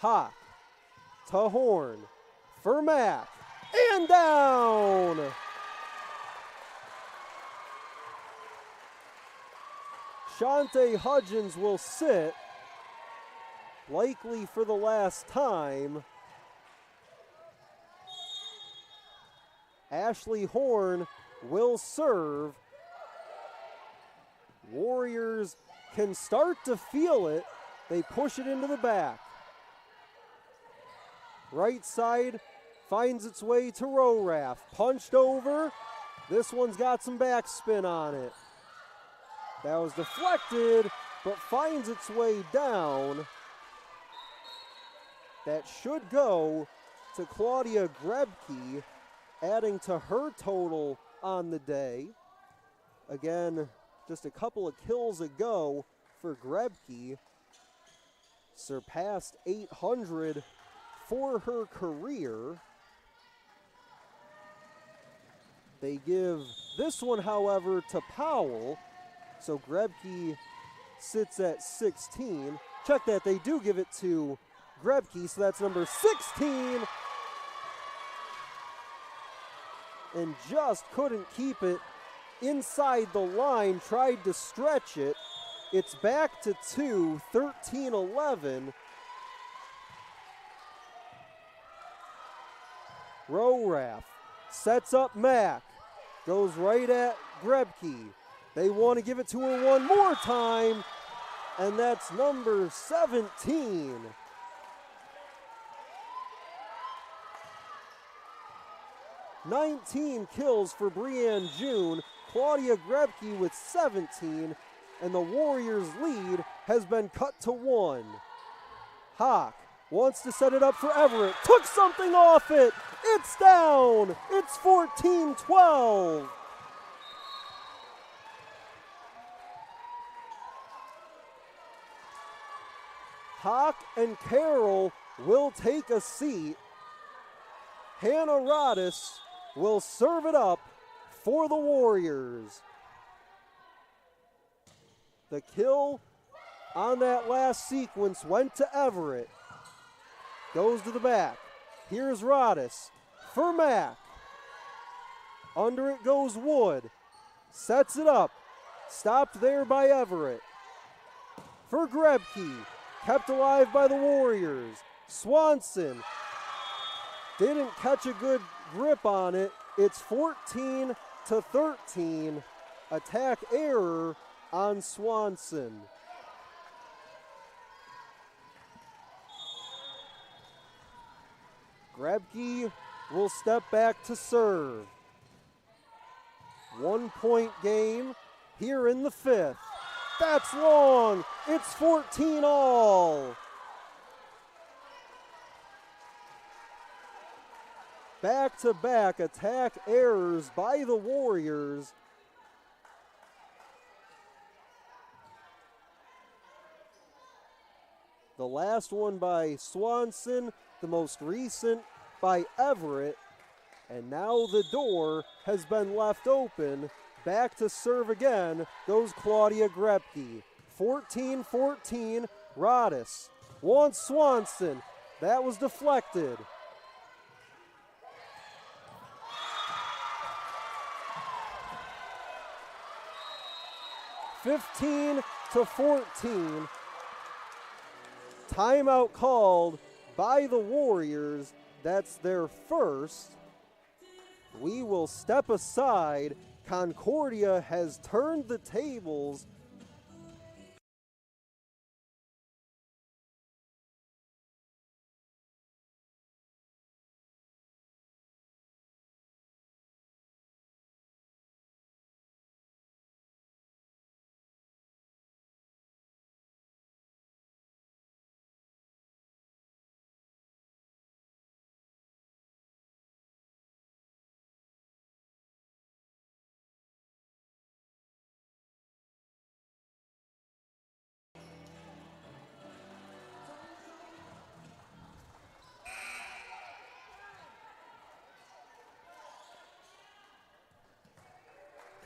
Hawk to Horn for Mack. And down. Shante Hudgens will sit, likely for the last time. Ashley Horn will serve. Warriors can start to feel it. They push it into the back. Right side finds its way to Rowraff. Punched over. This one's got some backspin on it. That was deflected, but finds its way down. That should go to Claudia Grebke, adding to her total on the day. Again, just a couple of kills ago for Grebke. Surpassed 800 for her career. They give this one, however, to Powell. So Grebke sits at 16. Check that, they do give it to Grebke, so that's number 16. And just couldn't keep it inside the line, tried to stretch it. It's back to 2, 13-11. Rowraff sets up Mack. Goes right at Grebke. They want to give it to her one more time, and that's number 17. "19 kills for Brianne June, Claudia Grebke with 17, and the Warriors' lead has been cut to 1. Hawk wants to set it up for Everett, took something off it, it's down, it's 14-12. Hawk and Carroll will take a seat. Hannah Rodis will serve it up for the Warriors. The kill on that last sequence went to Everett. Goes to the back. Here's Rodis for Mack. Under it goes Wood. Sets it up. Stopped there by Everett. For Grebke. Kept alive by the Warriors. Swanson didn't catch a good grip on it. It's 14-13. Attack error on Swanson. Grebke will step back to serve. 1 point game here in the fifth. That's long. It's 14 all. Back-to-back attack errors by the Warriors. The last one by Swanson, the most recent by Everett, and now the door has been left open. Back to serve again goes Claudia Grebke. 14-14, Rodis wants Swanson. That was deflected. (15-14). Timeout called by the Warriors. That's their first. We will step aside. Concordia has turned the tables.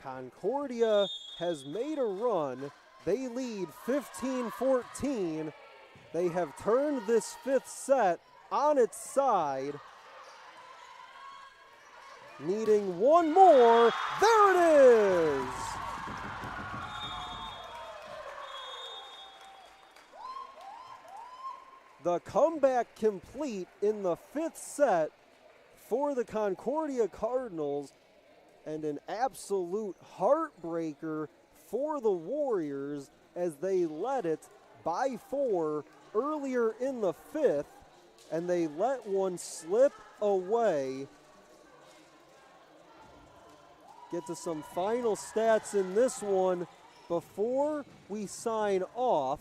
Concordia has made a run. They lead 15-14. They have turned this fifth set on its side. Needing one more. There it is! The comeback complete in the fifth set for the Concordia Cardinals, and an absolute heartbreaker for the Warriors as they led it by 4 earlier in the fifth, and they let one slip away. Get to some final stats in this one before we sign off.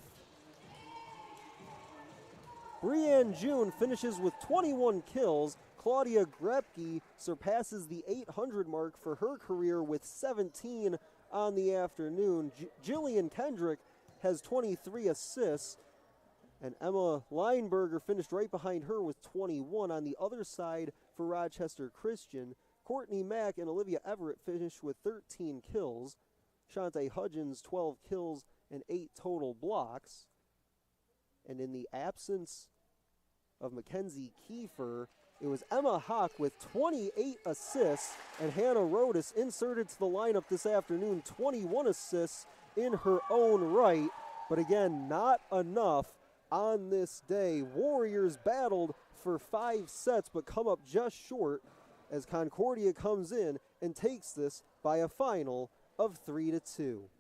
Brianne June finishes with 21 kills. Claudia Grebke surpasses the 800 mark for her career with 17 on the afternoon. Jillian Kendrick has 23 assists, and Emma Lineberger finished right behind her with 21. On the other side for Rochester Christian, Courtney Mack and Olivia Everett finished with 13 kills. Shantae Hudgens, 12 kills and 8 total blocks. And in the absence of Mackenzie Kiefer, it was Emma Hawk with 28 assists, and Hannah Rodis inserted to the lineup this afternoon, 21 assists in her own right. But again, not enough on this day. Warriors battled for 5 sets, but come up just short as Concordia comes in and takes this by a final of 3-2.